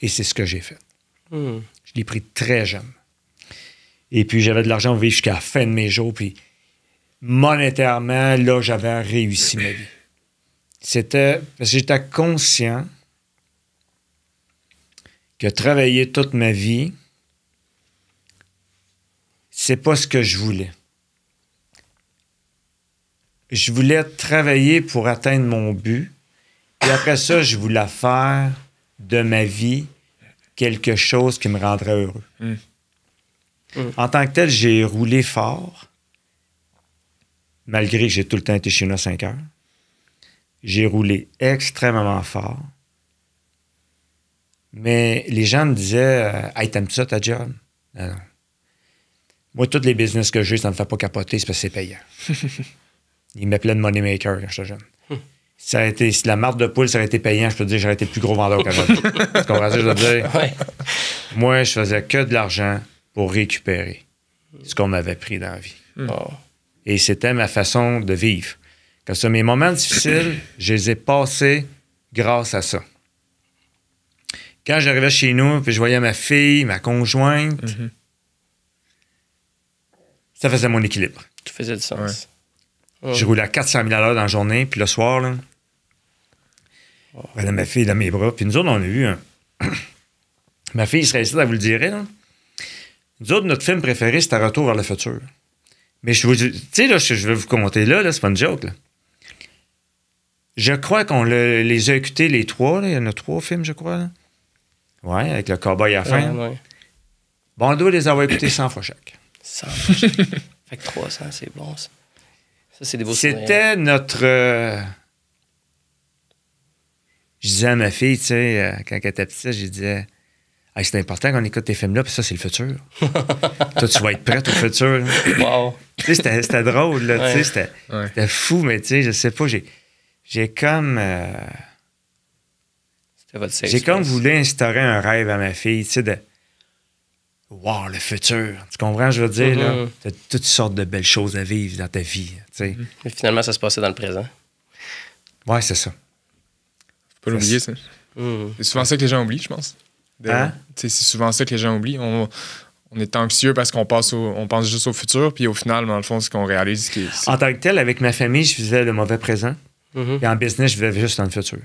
Et c'est ce que j'ai fait. Je l'ai pris très jeune. Et puis, j'avais de l'argent pour vivre jusqu'à la fin de mes jours, puis monétairement, là, j'avais réussi ma vie. C'était... Parce que j'étais conscient que travailler toute ma vie, c'est pas ce que je voulais. Je voulais travailler pour atteindre mon but, et après ça, je voulais faire de ma vie quelque chose qui me rendrait heureux. En tant que tel, j'ai roulé fort, malgré que j'ai tout le temps été chez nous à 5 heures. J'ai roulé extrêmement fort. Mais les gens me disaient « Hey, t'aimes-tu ça ta job? » Non. Moi, tous les business que j'ai, ça ne me fait pas capoter, c'est parce que c'est payant. Ils m'appelaient de moneymaker quand j'étais jeune. Ça a été, si la marque de poule, ça aurait été payant, je peux te dire que j'aurais été le plus gros vendeur qu'à Tu comprends ce que je veux dire? Ouais. Moi, je faisais que de l'argent pour récupérer ce qu'on m'avait pris dans la vie. Oh. Et c'était ma façon de vivre. Comme ça, mes moments difficiles, je les ai passés grâce à ça. Quand j'arrivais chez nous, puis je voyais ma fille, ma conjointe, ça faisait mon équilibre. Tout faisait du sens. Ouais. Je roulais à 400 000 à l'heure dans la journée, puis le soir, là, voilà ma fille dans mes bras. Puis nous autres, on a vu ma fille serait ici, elle vous le dirait. Là. Nous autres, notre film préféré, c'était Retour vers le futur. Mais je vous dis, tu sais, là, je vais vous compter là, c'est pas une joke. Là. Je crois qu'on les a écoutés les 3. Là. Il y en a 3 films, je crois. Là. Ouais, avec le cowboy à la fin. Ouais. Bon, on doit les avoir écoutés 100 fois chaque. 100 fois chaque. Fait que 300, c'est bon, ça. Ça, c'est des beaux souvenirs. C'était notre... Je disais à ma fille, tu sais, quand elle était petite, je disais, hey, c'est important qu'on écoute tes films-là, puis ça, c'est le futur. Toi, tu vas être prête au futur. Wow! Tu sais, c'était drôle, là, tu sais, c'était fou, mais tu sais, je sais pas, j'ai comme... C'était votre safe j'ai comme space. voulu instaurer un rêve à ma fille, tu sais, de... Wow, le futur! Tu comprends, je veux dire, là? T'as toutes sortes de belles choses à vivre dans ta vie, tu sais. Mais finalement, ça se passait dans le présent. Ouais, c'est ça. Faut pas l'oublier, ça. C'est souvent ça que les gens oublient, je pense. C'est souvent ça que les gens oublient. On est anxieux parce qu'on pense juste au futur, puis au final, dans le fond, ce qu'on réalise... En tant que tel, avec ma famille, je faisais le mauvais présent. Et en business, je vivais juste dans le futur.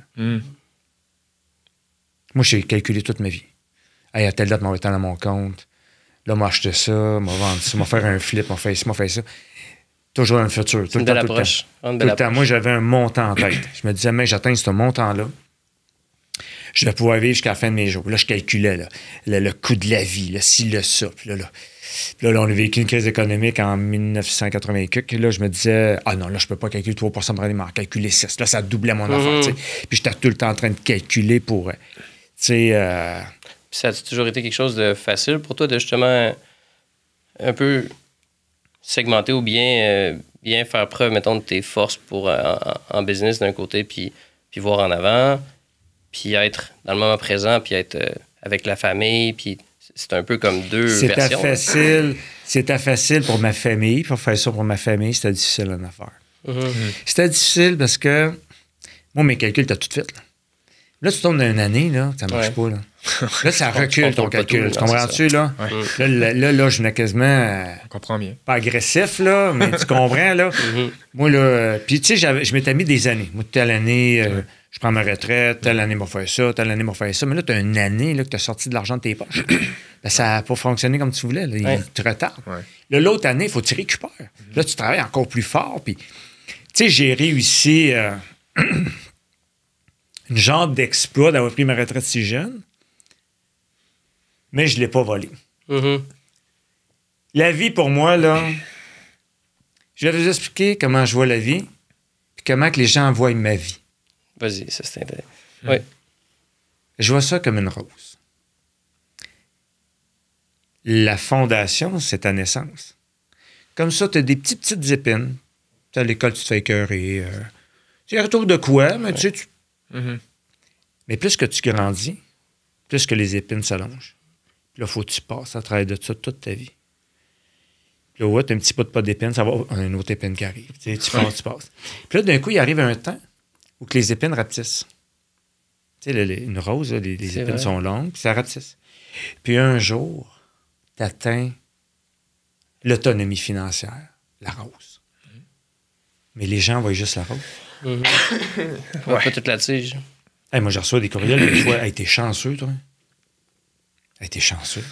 Moi, j'ai calculé toute ma vie. Hey, à telle date, m'envoyer tant dans mon compte. Là, m'a acheté ça, m'a vendu ça, m'a fait un flip, m'a fait ça, m'a fait ça. Toujours dans le futur. Tout le temps, tout le temps. Moi, j'avais un montant en tête. Je me disais, mais j'atteins ce montant-là, je vais pouvoir vivre jusqu'à la fin de mes jours. Là, je calculais là, le coût de la vie, le ci, le ça. Puis là, on a vécu une crise économique en 1980. Là, je me disais, ah non, là, je peux pas calculer 3 par année, mais en calculer 6. Là, ça doublait mon affaire. T'sais. Puis j'étais tout le temps en train de calculer pour... Puis ça a toujours été quelque chose de facile pour toi de justement un peu segmenter ou bien faire preuve, mettons, de tes forces pour en business d'un côté, puis voir en avant, puis être dans le moment présent, puis être avec la famille, puis c'est un peu comme deux versions. C'était facile pour ma famille, pour faire ça pour ma famille, c'était difficile en affaire. C'était difficile parce que moi, mes calculs, t'as tout fait. Là, tu tombes dans une année, là, ça marche pas. Là, ça recule ton calcul. Tu comprends-tu, là? Là, je venais quasiment... On comprend bien. Pas agressif, là, mais tu comprends, là? Moi, là... Puis, tu sais, je m'étais mis des années. Moi, telle année, je prends ma retraite, telle année, m'a fait ça, telle année, m'a fait ça. Mais là, tu as une année là, que tu as sorti de l'argent de tes poches. Ben, ça n'a pas fonctionné comme tu voulais. Là. Il te retarde. Là, l'autre année, il faut que tu récupères. Là, tu travailles encore plus fort. Puis, tu sais, j'ai réussi... une genre d'exploit d'avoir pris ma retraite si jeune, mais je ne l'ai pas volé. La vie, pour moi, là, je vais vous expliquer comment je vois la vie puis comment que les gens voient ma vie. Vas-y, ça c'est intéressant. Oui. Je vois ça comme une rose. La fondation, c'est ta naissance. Comme ça, tu as des petites épines. Tu à l'école, tu te fais écœurer. Tu retrouves de quoi, mais tu sais, mais plus que tu grandis, plus que les épines s'allongent. Puis là, il faut que tu passes à travers de ça toute ta vie. Puis là, ouais, tu as un petit bout de pas d'épines, ça va, on a une autre épine qui arrive. Tu passes. Puis là, d'un coup, il arrive un temps où que les épines rapetissent. Tu sais, une rose, là, les épines sont longues, puis ça rapetisse. Puis un jour, tu atteins l'autonomie financière, la rose. Mais les gens voient juste la rose. Pas toute la tige. Hey, moi, je reçois des courriels des fois. Hey, t'es chanceux, toi. Hey, t'es chanceux.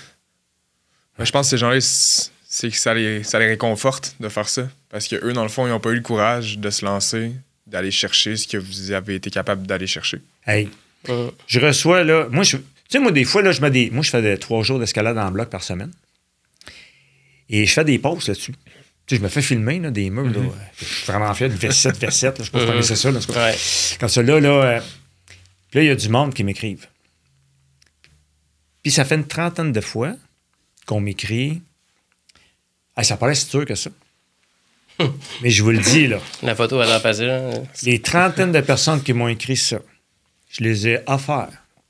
Moi, je pense que ces gens-là, c'est que ça les réconforte de faire ça. Parce qu'eux, dans le fond, ils n'ont pas eu le courage de se lancer, d'aller chercher ce que vous avez été capable d'aller chercher. Hey, je reçois, là... Moi, tu sais, moi, des fois, là, je fais 3 jours d'escalade en bloc par semaine. Et je fais des pauses là-dessus. Tu sais, je me fais filmer là, des murs. Là, je suis vraiment fier de V7, là, je sais pas si vous connaissez ça. Là, comme ça, là, puis là, il y a du monde qui m'écrivent. Puis ça fait une 30aine de fois qu'on m'écrit. Hey, ça paraît si dur que ça. Mais je vous le dis, là. La photo a l'air passée, là. Les 30aines de personnes qui m'ont écrit ça, je les ai offerts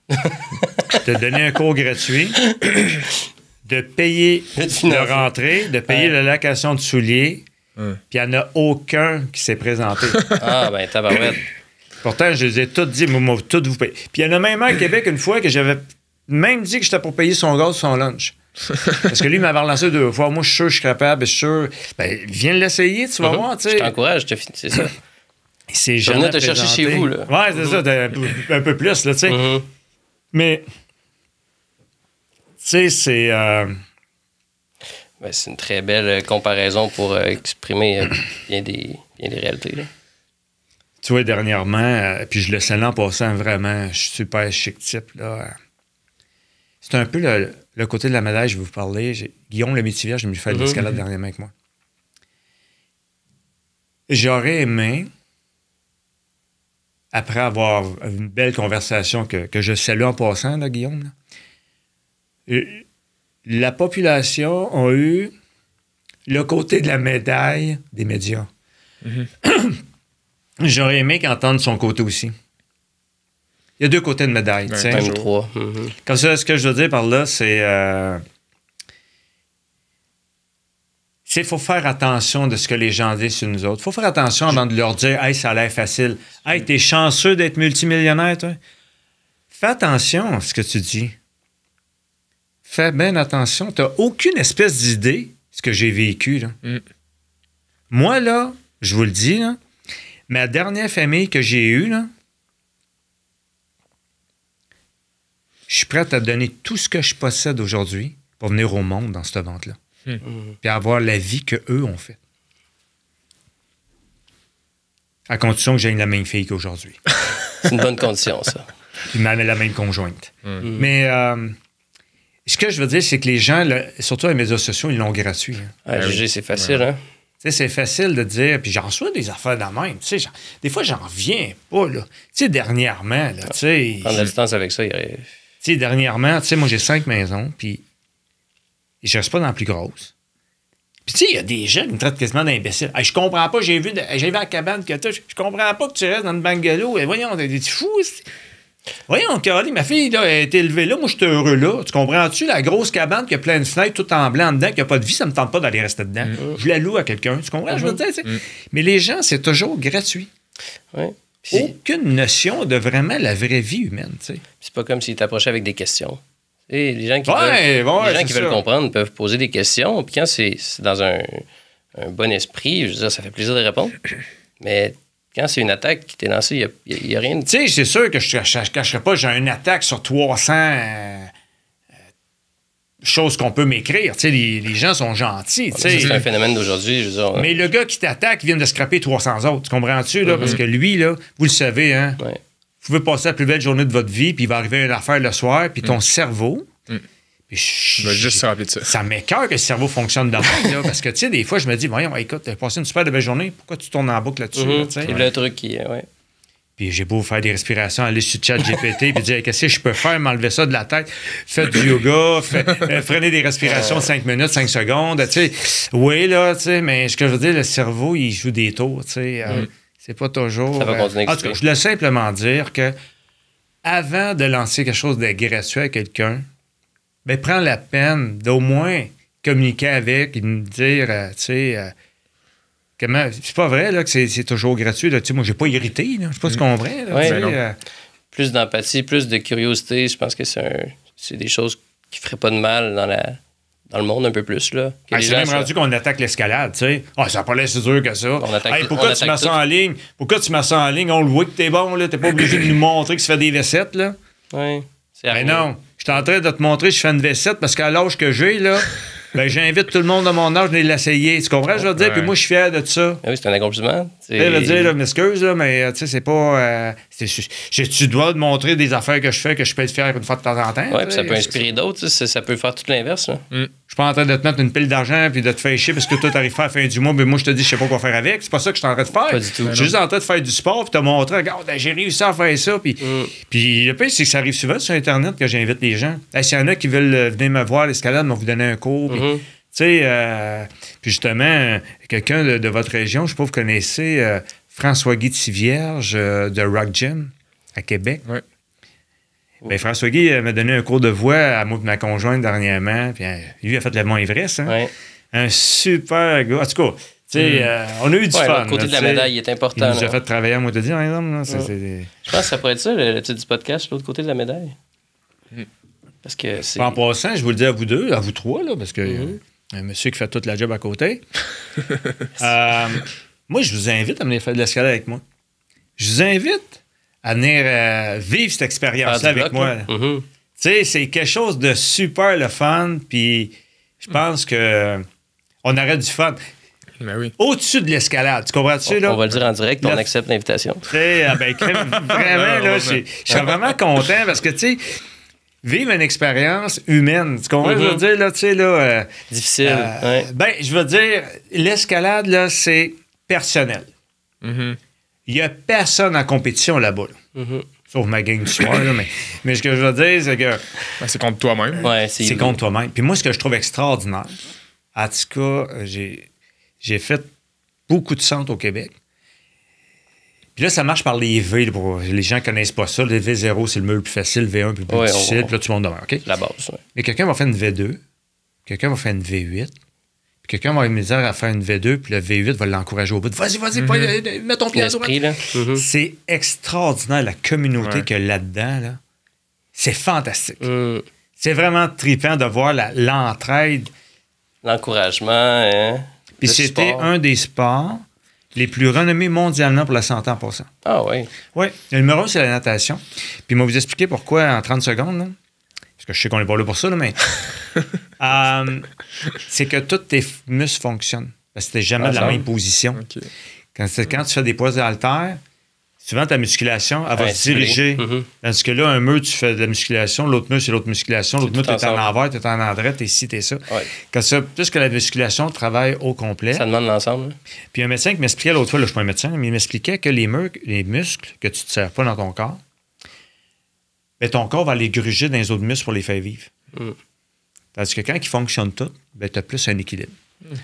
de donner un cours gratuit, de payer de rentrée, de payer la location de souliers, puis il n'y en a aucun qui s'est présenté. Ah, ben, tabarouette. Pourtant, je les ai tous dit, moi, tout vous payer. Puis il y en a même un à Québec, une fois, que j'avais même dit que j'étais pour payer son gaz, son lunch. Parce que lui, il m'avait relancé 2 fois. Moi, je suis sûr, je suis capable, je suis sûr. Ben, viens l'essayer, tu vas voir, tu sais. Je t'encourage, c'est ça. C'est je venais te chercher chez vous, là. Ouais, c'est ça, un peu plus, là, tu sais. Mais, tu sais, c'est... Ben, c'est une très belle comparaison pour exprimer bien des réalités, là. Tu vois, dernièrement, puis je le salue en passant, vraiment, je suis super chic type, là. C'est un peu le côté de la médaille, je vais vous parler. Guillaume Lemaitre-Vierge, je me suis fait de l'escalade dernièrement avec moi. J'aurais aimé, après avoir une belle conversation que je salue en passant, là, Guillaume, là, la population a eu le côté de la médaille des médias. J'aurais aimé qu'entendre son côté aussi. Il y a 2 côtés de médaille. Même 3. Comme ça, ce que je veux dire par là, c'est... il faut faire attention de ce que les gens disent sur nous autres. Il faut faire attention avant de leur dire « Hey, ça a l'air facile. Hey, t'es chanceux d'être multimillionnaire, toi. » Fais attention à ce que tu dis. Fais bien attention. T'as aucune espèce d'idée de ce que j'ai vécu, là. Moi, là, je vous le dis, là, ma dernière famille que j'ai eue, là, je suis prêt à donner tout ce que je possède aujourd'hui pour venir au monde dans cette vente-là. Puis avoir la vie qu'eux ont fait. À condition que j'aie la même fille qu'aujourd'hui. C'est une bonne condition, ça. Puis la même conjointe. Mais ce que je veux dire, c'est que les gens, surtout les médias sociaux, ils l'ont gratuit. Hein. Juger, c'est facile, hein? Tu sais, c'est facile de dire, puis j'en reçois des affaires de même. Tu sais, des fois, j'en reviens pas, là. Tu sais, dernièrement, là, tu sais... Prendre la distance avec ça, il y aurait... Tu sais, dernièrement, tu sais, moi, j'ai 5 maisons, puis je reste pas dans la plus grosse. Puis, tu sais, il y a des gens qui me traitent quasiment d'imbécile. Hey, je comprends pas, j'ai vu à la cabane que t'as, je comprends pas que tu restes dans le bungalow. Et voyons, t'es fou, c'est... Voyons, Carly, ma fille, là, elle a été élevée là, moi, je suis heureux là. Tu comprends-tu, la grosse cabane qui a plein de fenêtres, tout en blanc dedans, qui a pas de vie, ça me tente pas d'aller rester dedans. Je la loue à quelqu'un, tu comprends, je veux dire, tu sais. Mais les gens, c'est toujours gratuit. Oui. Aucune notion de vraiment la vraie vie humaine, tu sais. C'est pas comme s'ils t'approchaient avec des questions. Et les gens qui veulent comprendre peuvent poser des questions. Puis quand c'est dans un bon esprit, je veux dire, ça fait plaisir de répondre. Mais quand c'est une attaque qui t'est lancée, il n'y a rien de... Tu sais, c'est sûr que je ne cacherai pas, j'ai une attaque sur 300 choses qu'on peut m'écrire. Tu sais, les gens sont gentils. C'est un phénomène d'aujourd'hui, je veux dire. Mais le gars qui t'attaque vient de scraper 300 autres. Tu comprends-tu, là? Parce que lui, là, vous le savez, hein? Ouais. Vous pouvez passer la plus belle journée de votre vie, puis il va arriver une affaire le soir, puis ton cerveau... Je vais juste se rappeler de ça. Ça m'écoeure que le cerveau fonctionne de même, là, parce que, tu sais, des fois, je me dis, voyons, écoute, t'as passé une super belle journée, pourquoi tu tournes en boucle là-dessus? Là, c'est le truc qui... Ouais. Puis j'ai beau faire des respirations, aller sur ChatGPT, puis dire, qu'est-ce que je peux faire, m'enlever ça de la tête? Faites du yoga, freiner des respirations de 5 minutes, 5 secondes, tu sais. Oui, là, tu sais, mais ce que je veux dire, le cerveau, il joue des tours, tu sais. C'est pas toujours... Ça va continuer. En tout cas, je voulais simplement dire que avant de lancer quelque chose de gratuit à quelqu'un, ben, prends la peine d'au moins communiquer avec et me dire, tu sais, comment. C'est pas vrai là, que c'est toujours gratuit. Là. Tu sais, moi, j'ai pas irrité. Là. Je sais pas ce qu'on vrai. Là, ouais, plus d'empathie, plus de curiosité. Je pense que c'est des choses qui feraient pas de mal dans le monde un peu plus. Là. C'est même rendu qu'on attaque l'escalade. Tu sais. Ça n'a pas l'air si dur que ça. Pourquoi tu mets ça en ligne? Pourquoi tu mets ça en ligne? On le voit que t'es bon. T'es pas obligé de nous montrer que tu fais des vaissettes. Là. Oui. Mais non. Je suis en train de te montrer que je fais une V7 parce qu'à l'âge que j'ai, là, Ben, j'invite tout le monde de mon âge à l'essayer. Tu comprends, je veux dire? Puis moi, je suis fier de ça. Ah oui, c'est un accomplissement. Je veux dire, là, m'excuse, là, mais tu sais, c'est pas. Tu dois te montrer des affaires que je fais que je peux être fier une fois de temps en temps. Oui, puis ça peut inspirer d'autres. Ça peut faire tout l'inverse. Je suis pas en train de te mettre une pile d'argent puis de te faire chier parce que toi, t'arrives pas à la fin du mois, mais moi, je te dis, je sais pas quoi faire avec. C'est pas ça que je suis en train de faire. Pas du tout. Je suis juste en train de faire du sport puis te montrer, regarde, j'ai réussi à faire ça. Puis le pire, c'est que ça arrive souvent sur Internet que j'invite les gens. S'il y en a qui veulent venir me voir à l'escalade, on vous donner un cours. Tu sais, puis justement, quelqu'un de votre région, je sais pas, vous connaissez François-Guy Tivierge de Rock Gym à Québec. Oui. Ben, François-Guy m'a donné un cours de voix à moi et ma conjointe dernièrement. Puis lui a fait le Mont-Everest. Hein? Ouais. Un super gars. En tout cas, tu sais, on a eu du fun. Le côté de la médaille est important. Il nous a fait travailler à moi de dire, par exemple. Là, Je pense que ça pourrait être ça, le titre du podcast, l'autre côté de la médaille. Parce que c'est... En passant, je vous le dis à vous deux, à vous trois, là, parce que un monsieur qui fait toute la job à côté. Moi, je vous invite à venir faire de l'escalade avec moi. Je vous invite à venir vivre cette expérience-là avec moi. Tu sais, c'est quelque chose de super le fun, puis je pense que on aurait du fun. Ben oui. Au-dessus de l'escalade, tu comprends-tu, là? On va le dire en direct, on accepte l'invitation. Tu sais, vraiment, là, je suis vraiment content parce que, tu sais, vivre une expérience humaine, tu comprends ce que je veux dire, là, tu sais, là... difficile, Ben, je veux dire, l'escalade, là, c'est personnel. Il n'y a personne en compétition là-bas, là. Sauf ma gang du soir, là, mais ce que je veux dire, c'est que... Ben, c'est contre toi-même. Ouais, c'est contre toi-même. Puis moi, ce que je trouve extraordinaire, en tout cas, j'ai fait beaucoup de centres au Québec. Puis là, ça marche par les V. Pour les gens ne connaissent pas ça. Le V0, c'est le mur le plus facile, V1 le plus difficile. Puis là, tout le monde demande. OK? La base, oui. Mais quelqu'un va faire une V2, quelqu'un va faire une V8, puis quelqu'un va avoir une misère à faire une V2, puis le V8 va l'encourager au bout. Vas-y, mets ton pied à droite. C'est extraordinaire, la communauté qu'il y a là-dedans. Là. C'est fantastique. C'est vraiment trippant de voir l'entraide. L'encouragement. Hein? Puis c'était un des sports les plus renommés mondialement pour la santé en passant. Ah oui? Oui. Le numéro 1, c'est la natation. Puis moi, vous expliquer pourquoi en 30 secondes. Là. Parce que je sais qu'on n'est pas là pour ça, là, mais... c'est que tous tes muscles fonctionnent. Parce que tu n'es jamais de la même position. Okay. Quand tu fais des poids haltères, souvent ta musculation, elle va se diriger. Tandis que là, un mur, tu fais de la musculation, l'autre mur, c'est l'autre musculation, l'autre mur, tu es en envers, tu es en endroit, tu es ci, tu es ça. Ouais. Quand ça, plus que la musculation travaille au complet. Ça demande l'ensemble. Hein? Puis un médecin qui m'expliquait l'autre fois, là, je ne suis pas un médecin, mais il m'expliquait que les muscles que tu ne te sers pas dans ton corps, ben, ton corps va les gruger dans les autres muscles pour les faire vivre. Tandis que quand ils fonctionnent tous, ben, tu as plus un équilibre.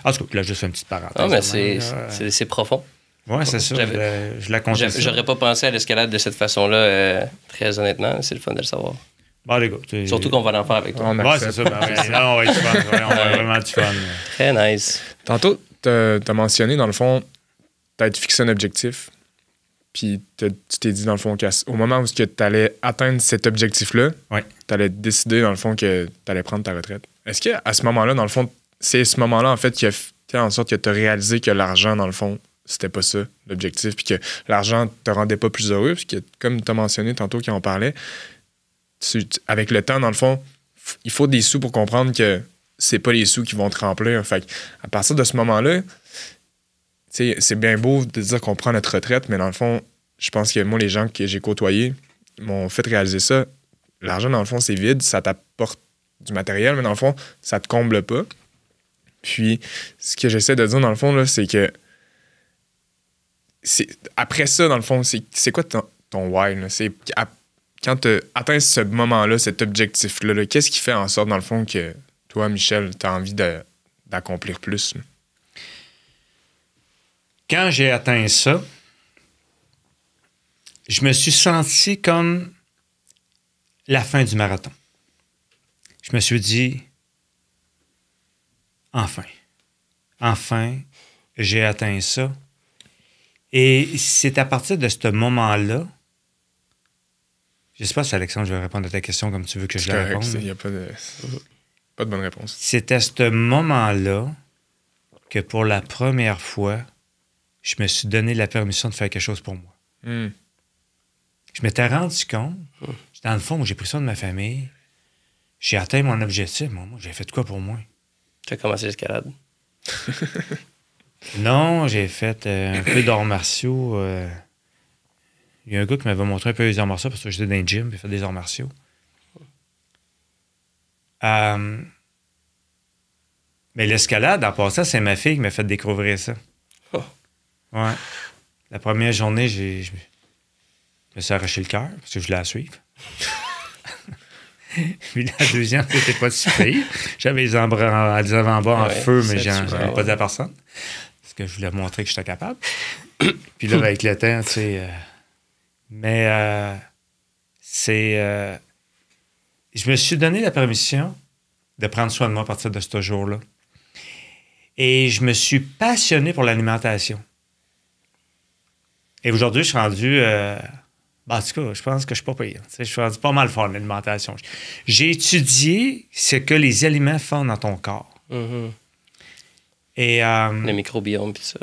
En tout cas, là, juste une petite parenthèse. Ah, mais c'est profond. Oui, c'est ça. Je la compte. J'aurais pas pensé à l'escalade de cette façon-là, très honnêtement. C'est le fun de le savoir. Bon, les gars, surtout qu'on va l'en faire avec toi. Oui, c'est ça. On va être du fun. On va vraiment du fun. Très nice. Tantôt, tu as mentionné, dans le fond, tu as fixé un objectif. Puis tu t'es dit, dans le fond, qu'au moment où tu allais atteindre cet objectif-là, tu allais décider, dans le fond, que tu allais prendre ta retraite. Est-ce qu'à ce moment-là, dans le fond, c'est ce moment-là, en fait, qui a fait en sorte que tu as réalisé que l'argent, dans le fond, c'était pas ça, l'objectif, puis que l'argent te rendait pas plus heureux, puis que, comme tu as mentionné tantôt qu'on parlait, avec le temps, dans le fond, il faut des sous pour comprendre que c'est pas les sous qui vont te remplir. Fait à partir de ce moment-là, c'est bien beau de dire qu'on prend notre retraite, mais dans le fond, je pense que moi, les gens que j'ai côtoyés m'ont fait réaliser ça. L'argent, dans le fond, c'est vide, ça t'apporte du matériel, mais dans le fond, ça te comble pas. Puis, ce que j'essaie de dire, dans le fond, là, c'est que après ça, dans le fond, c'est quoi ton why? Là? Quand tu atteins ce moment-là, cet objectif-là, là, qu'est-ce qui fait en sorte, dans le fond, que toi, Michel, tu as envie d'accomplir plus? Là? Quand j'ai atteint ça, je me suis senti comme la fin du marathon. Je me suis dit, enfin, j'ai atteint ça. Et c'est à partir de ce moment-là, je ne sais pas si, Alexandre, je vais répondre à ta question comme tu veux que je la réponde. Il n'y a pas de bonne réponse. C'est à ce moment-là que pour la première fois, je me suis donné la permission de faire quelque chose pour moi. Je m'étais rendu compte, dans le fond, où j'ai pris soin de ma famille, j'ai atteint mon objectif. Moi, j'ai fait de quoi pour moi? Tu as commencé l'escalade? Non, j'ai fait un peu d'arts martiaux. Il y a un gars qui m'avait montré un peu les arts martiaux parce que j'étais dans le gym, j'ai fait des arts martiaux. Mais l'escalade, en passant, c'est ma fille qui m'a fait découvrir ça. Oh. Ouais. La première journée, je me suis arraché le cœur parce que je voulais la suivre. Puis la deuxième, c'était pas si pire. J'avais les avant-bras en feu, mais j'en ai pas dit à personne. Parce que je voulais montrer que j'étais capable. Puis là, avec le temps, tu sais... je me suis donné la permission de prendre soin de moi à partir de ce jour-là. Et je me suis passionné pour l'alimentation. Et aujourd'hui, je suis rendu... en tout cas, je pense que je suis pas pire. Je suis rendu pas mal fort en alimentation. J'ai étudié ce que les aliments font dans ton corps. Mm-hmm. Et... le microbiome, puis ça.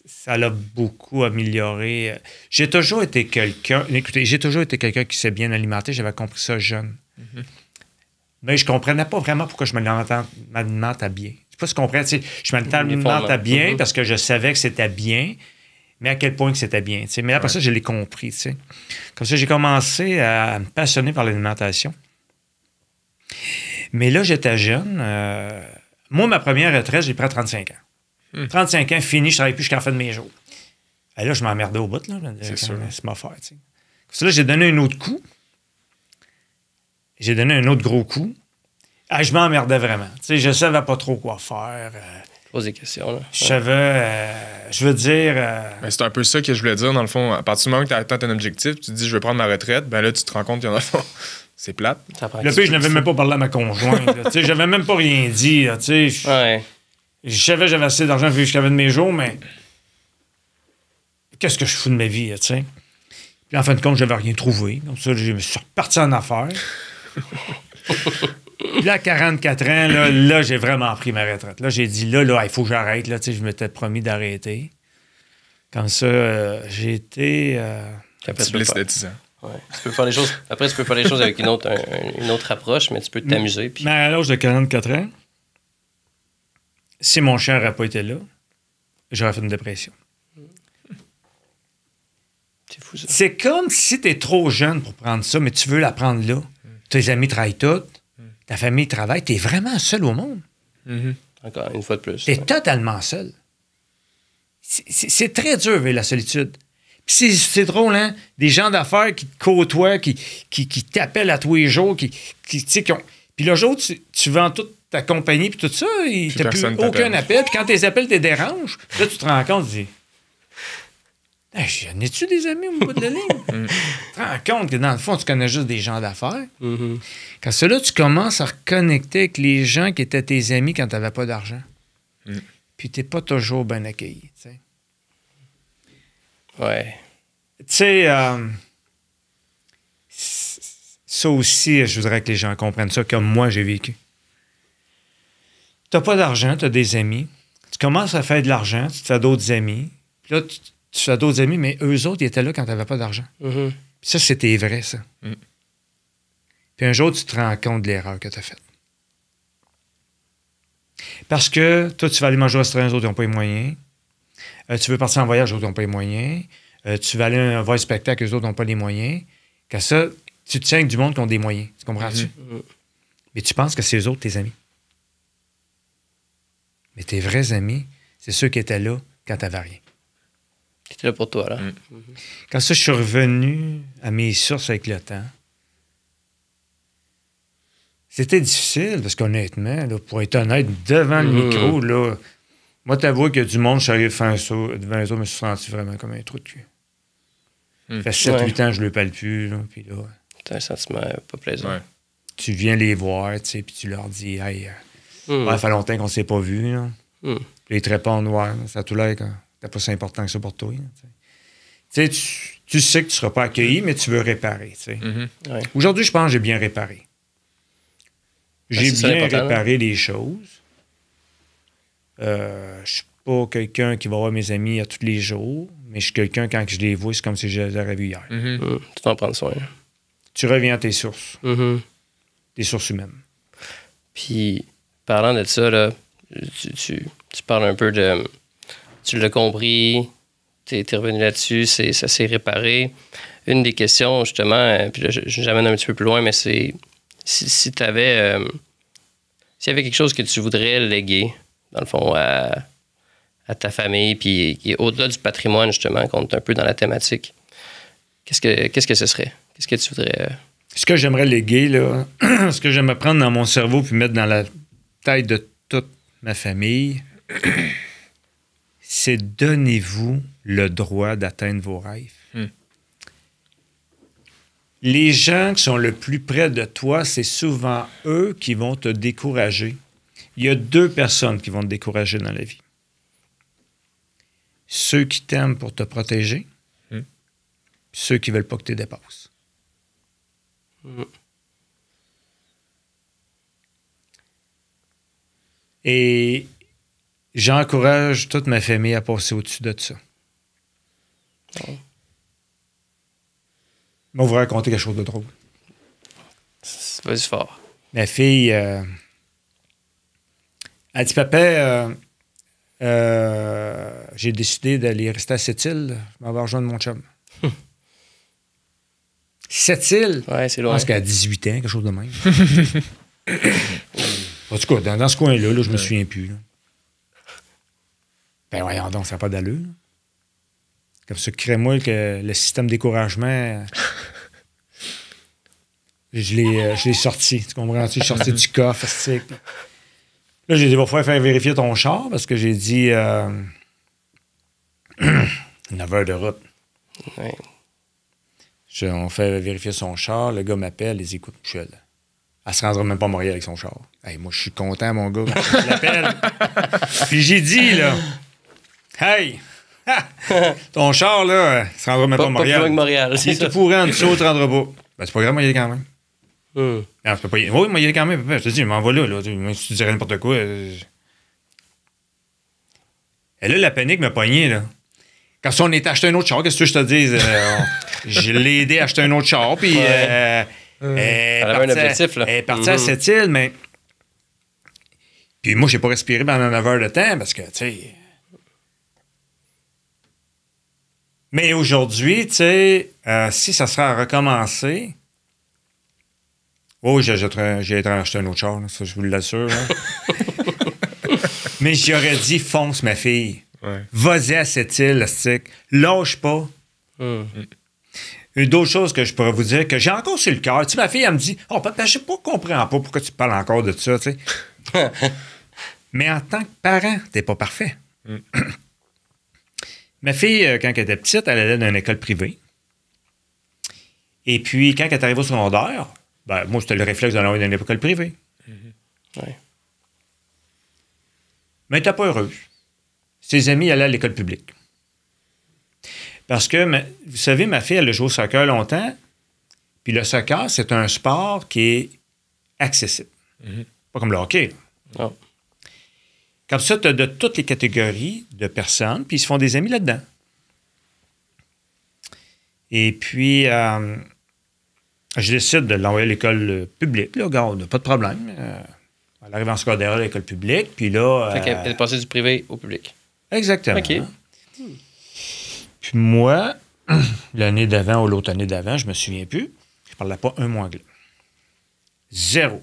Ça l'a beaucoup amélioré. J'ai toujours été quelqu'un... Écoutez, j'ai toujours été quelqu'un qui s'est bien alimenté. J'avais compris ça jeune. Mm-hmm. Mais je comprenais pas vraiment pourquoi je m'alimente à bien. Je sais pas si tu comprends. Je m'alimente à bien parce que je savais que c'était bien, mais à quel point que c'était bien. T'sais. Mais après ça, je l'ai compris. T'sais. Comme ça, j'ai commencé à me passionner par l'alimentation. Mais là, j'étais jeune. Moi, ma première retraite, j'ai pris à 35 ans. 35 ans, fini, je ne travaille plus jusqu'à la fin de mes jours. Et là, je m'emmerdais au bout. Là, c'est sûr. C'est ma affaire. Comme ça, là, j'ai donné un autre coup. J'ai donné un autre gros coup. Je m'emmerdais vraiment. Je ne savais pas trop quoi faire. Pose des questions. Là. Je savais... je veux dire... c'est un peu ça que je voulais dire, dans le fond. À partir du moment que tu atteins ton objectif, tu te dis, je vais prendre ma retraite, ben là, tu te rends compte qu'il y en a fond. C'est plate. Le pire, je n'avais même pas parlé à ma conjointe. J'avais même pas rien dit. Je savais que j'avais assez d'argent vu jusqu'à la fin de mes jours, mais... Qu'est-ce que je fous de ma vie, tu sais? Puis en fin de compte, j'avais rien trouvé. Donc ça, je me suis reparti en affaires. Puis là, à 44 ans, là j'ai vraiment pris ma retraite. Là, j'ai dit, là, il faut que j'arrête. Là, je m'étais promis d'arrêter. Comme ça, j'ai été... Après, tu peux faire les choses. Après, tu peux faire les choses avec une autre approche, mais tu peux t'amuser. Puis... Mais à l'âge de 44 ans, si mon chien n'aurait pas été là, j'aurais fait une dépression. C'est fou, ça. C'est comme si tu es trop jeune pour prendre ça, mais tu veux la prendre là. Tes amis travaillent tous. Ta famille travaille. Tu es vraiment seul au monde. Mm-hmm. Encore une fois de plus. Tu es totalement seul. C'est très dur, la solitude. Puis c'est drôle, hein? Des gens d'affaires qui te côtoient, qui t'appellent à tous les jours, qui ont... Puis le jour, tu vends toute ta compagnie, puis tout ça, tu n'as plus aucun appel. Puis quand tes appels te dérangent, là, tu te rends compte, tu dis... J'en ai-tu des amis au bout de la ligne? Tu te rends compte que dans le fond, tu connais juste des gens d'affaires. Mm-hmm. Quand cela, tu commences à reconnecter avec les gens qui étaient tes amis quand tu n'avais pas d'argent. Puis tu n'es pas toujours bien accueilli. T'sais. Ouais. Tu sais, ça aussi, je voudrais que les gens comprennent ça comme moi, j'ai vécu. Tu n'as pas d'argent, tu as des amis. Tu commences à faire de l'argent, tu te fais d'autres amis. Puis là, tu fais d'autres amis, mais eux autres, ils étaient là quand tu n'avais pas d'argent. Mm-hmm. Puis ça, c'était vrai, ça. Puis un jour, tu te rends compte de l'erreur que tu as faite. Parce que toi, tu vas aller manger au restaurant, les autres n'ont pas les moyens. Tu veux partir en voyage, les autres n'ont pas les moyens. Tu vas aller voir un spectacle, les autres n'ont pas les moyens. Quand ça, tu te tiens avec du monde qui ont des moyens. Tu comprends-tu? Mais tu penses que c'est eux autres, tes amis. Mais tes vrais amis, c'est ceux qui étaient là quand tu n'avais rien. Qui étaient là pour toi, là. Quand ça, je suis revenu à mes sources avec le temps, c'était difficile, parce qu'honnêtement, là, pour être honnête, devant le micro, là, moi, t'avoues qu'il y a du monde, je suis arrivé devant les autres, je me suis senti vraiment comme un trou de cul. Ça fait 7-8 ans que je ne le parle plus, là, puis là... C'est un sentiment pas plaisant. Ouais. Tu viens les voir, tu sais, puis tu leur dis, hey, ça fait longtemps qu'on ne s'est pas vu, là. Puis ils te répondent, ouais, ça a tout l'air que t'as pas si important que ça pour toi. Tu sais, tu sais que tu ne seras pas accueilli, mais tu veux réparer, tu sais. Ouais. Aujourd'hui, je pense que j'ai bien réparé. J'ai bien réparé les choses. Je suis pas quelqu'un qui va voir mes amis à tous les jours, mais je suis quelqu'un, quand je les vois, c'est comme si je les avais vus hier. Tu vas en prendre soin. Tu reviens à tes sources. Tes sources humaines. Puis, parlant de ça, là, tu parles un peu de... Tu l'as compris, tu es revenu là-dessus, ça s'est réparé. Une des questions, justement, puis là, j'amène un petit peu plus loin, mais c'est si tu avais... s'il y avait quelque chose que tu voudrais léguer, dans le fond, à ta famille, puis au-delà du patrimoine, justement, qu'on est un peu dans la thématique, qu'est-ce que ce serait? Qu'est-ce que tu voudrais... Ce que j'aimerais léguer, là, ce que j'aimerais prendre dans mon cerveau puis mettre dans la tête de toute ma famille, c'est donnez-vous le droit d'atteindre vos rêves. Les gens qui sont le plus près de toi, c'est souvent eux qui vont te décourager. Il y a 2 personnes qui vont te décourager dans la vie. Ceux qui t'aiment pour te protéger, ceux qui ne veulent pas que tu dépasses. Et j'encourage toute ma famille à passer au-dessus de ça. On va vous raconter quelque chose de drôle. Vas-y fort. Ma fille, elle dit, papa, j'ai décidé d'aller rester à Sept-Îles. Je m'en vais rejoindre mon chum. Sept-Îles? Ouais, c'est loin. Je pense qu'à 18 ans, quelque chose de même. En tout cas, dans ce coin-là, là, je me souviens plus. Là. Ben voyons donc, ça n'a pas d'allure. Là. Comme ça, crée-moi que le système de découragement, je l'ai sorti. Tu comprends? Je suis sorti du coffre. Là, j'ai dit, il va falloir faire vérifier ton char parce que j'ai dit 9 heures de route. Ouais. On fait vérifier son char. Le gars m'appelle. Il dit, écoute, Michel, elle se rendra même pas à Montréal avec son char. Hey, moi, je suis content, mon gars, quand je l'appelle. Puis j'ai dit, là, hey, ton char, là, il se rendra même pas à Montréal. Pas Montréal. Si tu pourrais en dessous, tu ne rendras pas. Ben, c'est pas grave, moi, y aller quand même. Non, je peux pas y aller. Oui, moi, y aller quand même. Je te dis, je m'en vais là. Si tu dirais n'importe quoi. Et là, la panique m'a pogné, là. Quand on est acheté un autre char, qu'est-ce que je te dise? Je l'ai aidé à acheter un autre char, puis elle est partie à Sept-Îles, mais... Puis moi, j'ai pas respiré pendant 9 heures de temps, parce que, tu sais... Mais aujourd'hui, tu sais, si ça serait à recommencer... Oh, j'ai acheté un autre char, là, ça, je vous l'assure. Mais j'aurais dit, fonce, ma fille. Ouais. Vas-y à cette île, lâche pas. Une d'autres choses que je pourrais vous dire, que j'ai encore sur le cœur. Tu sais, ma fille, elle me dit, oh, papa, je comprends pas pourquoi tu parles encore de ça, tu sais. Mais en tant que parent, t'es pas parfait. Ma fille, quand elle était petite, elle allait dans une école privée. Et puis, quand elle est arrivée au secondaire, ben, moi, c'était le réflexe d'aller dans une école privée. Ouais. Mais elle n'était pas heureuse. Ses amis allaient à l'école publique. Parce que, vous savez, ma fille, elle a joué au soccer longtemps. Puis le soccer, c'est un sport qui est accessible. Pas comme le hockey. Non. Comme ça, tu as de toutes les catégories de personnes, puis ils se font des amis là-dedans. Et puis, je décide de l'envoyer à l'école publique. Là, regarde, pas de problème. Elle arrive en secondaire à l'école publique, puis là... Elle est passée du privé au public. Exactement. OK. Puis moi, l'année d'avant ou l'autre année d'avant, je me souviens plus, je parlais pas un mot anglais. 0.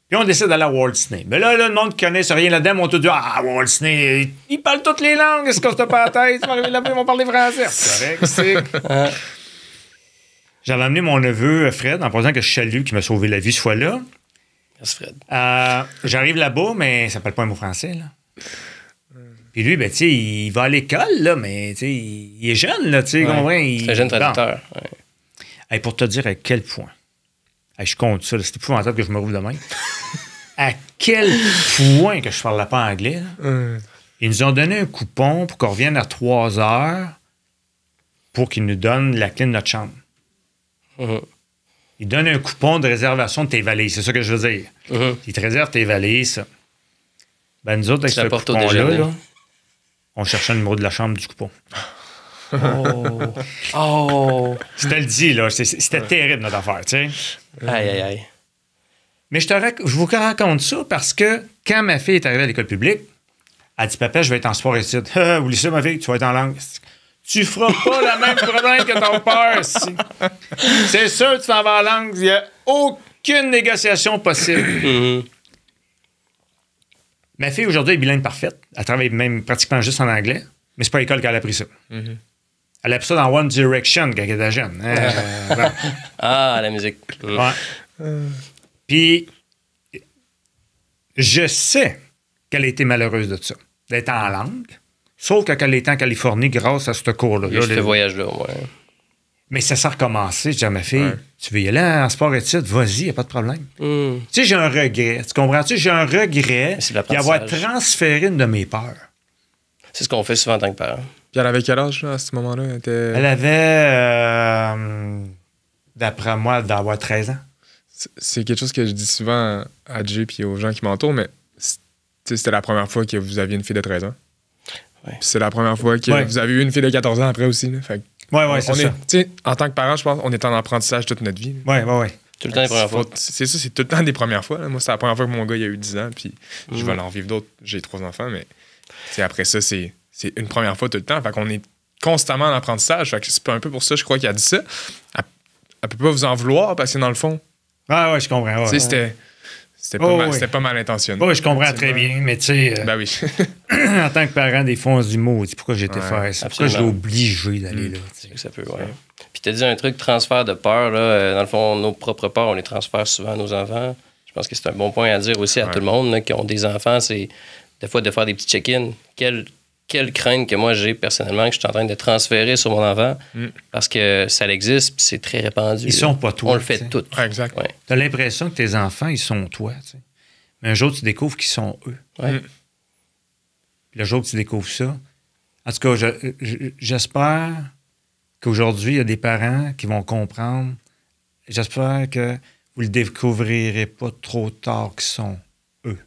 Puis on décide d'aller à Walt Disney. Mais là, le monde qui connaît rien là-dedans, on te dit, ah, Walt Disney, ils parlent toutes les langues, est-ce que c'est pas la tête? Ils vont arriver là-bas, ils vont parler français. C'est correct, c'est... J'avais amené mon neveu Fred, en pensant que je salue, qui m'a sauvé la vie ce fois-là. Merci, Fred. J'arrive là-bas, mais ça s'appelle pas un mot français, là. Puis lui, ben, tu sais, il va à l'école, là, mais, tu sais, il est jeune, là, tu sais, comprends? C'est un jeune traducteur. Bon. Ouais. Hey, pour te dire à quel point, hey, je compte ça, c'est épouvantable que je me rouvre de même. À quel point que je parlais pas anglais, là. Ils nous ont donné un coupon pour qu'on revienne à 3 heures pour qu'ils nous donnent la clé de notre chambre. Ils donnent un coupon de réservation de tes valises, c'est ça que je veux dire. Ils te réservent tes valises. Ben, nous autres, avec ce coupon-là, là, on cherchait le numéro de la chambre du coupon. Oh! Je te le dis, là, c'était terrible, notre affaire, tu sais. Aïe, aïe, aïe. Mais je vous raconte ça parce que quand ma fille est arrivée à l'école publique, elle dit, papa, je vais être en sport-études. Oublie ça, ma fille, tu vas être en langue. Tu feras pas la même problème que ton père. C'est sûr, tu t'en vas en langue. Il n'y a aucune négociation possible. Ma fille, aujourd'hui, est bilingue parfaite. Elle travaille même pratiquement juste en anglais. Mais c'est pas à l'école qu'elle a appris ça. Elle a appris ça dans One Direction quand elle était jeune. Ah, la musique. Ouais. Puis, je sais qu'elle a été malheureuse de ça, d'être en langue. Sauf que quand elle était en Californie, grâce à ce cours-là. Ce voyage-là, ouais. Mais ça s'est recommencé. Je dis à ma fille, tu veux y aller en sport-études? Vas-y, il n'y a pas de problème. Tu sais, j'ai un regret. Tu comprends-tu? J'ai un regret d'avoir transféré une de mes peurs. C'est ce qu'on fait souvent en tant que parent. Puis elle avait quel âge là, à ce moment-là? Elle avait, d'après moi, d'avoir 13 ans. C'est quelque chose que je dis souvent à Jay et aux gens qui m'entourent, mais c'était la première fois que vous aviez une fille de 13 ans. Ouais. C'est la première fois que vous avez eu une fille de 14 ans après aussi. Là. Fait c'est ça. En tant que parent, je pense on est en apprentissage toute notre vie. Oui. Tout le temps des premières fois. C'est ça, c'est tout le temps des premières fois. Là. Moi, c'est la première fois que mon gars il a eu 10 ans, puis je vais en vivre d'autres. J'ai 3 enfants, mais après ça, c'est une première fois tout le temps. Fait qu'on est constamment en apprentissage. Fait que c'est un peu pour ça, je crois, qu'il a dit ça. Elle peut pas vous en vouloir parce que dans le fond. Ah ouais, je comprends. C'était pas mal intentionné. Oui, je comprends très bien, mais tu sais, ben oui. en tant que parent, des fois, on se dit, maudit, pourquoi j'ai été faire ça? Pourquoi je l'ai obligé d'aller là? Ça peut, ouais. Puis tu as dit un truc, transfert de peur, là, dans le fond, nos propres peurs, on les transfère souvent à nos enfants. Je pense que c'est un bon point à dire aussi à tout le monde là, qui ont des enfants, c'est des fois de faire des petits check-in. Quelle crainte que moi j'ai personnellement que je suis en train de transférer sur mon enfant parce que ça existe puis c'est très répandu. Ils sont pas toi. On le fait tous. Exact. Ouais. Tu as l'impression que tes enfants, ils sont toi. T'sais. Mais un jour, tu découvres qu'ils sont eux. Ouais. Puis le jour que tu découvres ça, en tout cas, j'espère qu'aujourd'hui, il y a des parents qui vont comprendre. J'espère que vous ne le découvrirez pas trop tard qu'ils sont eux.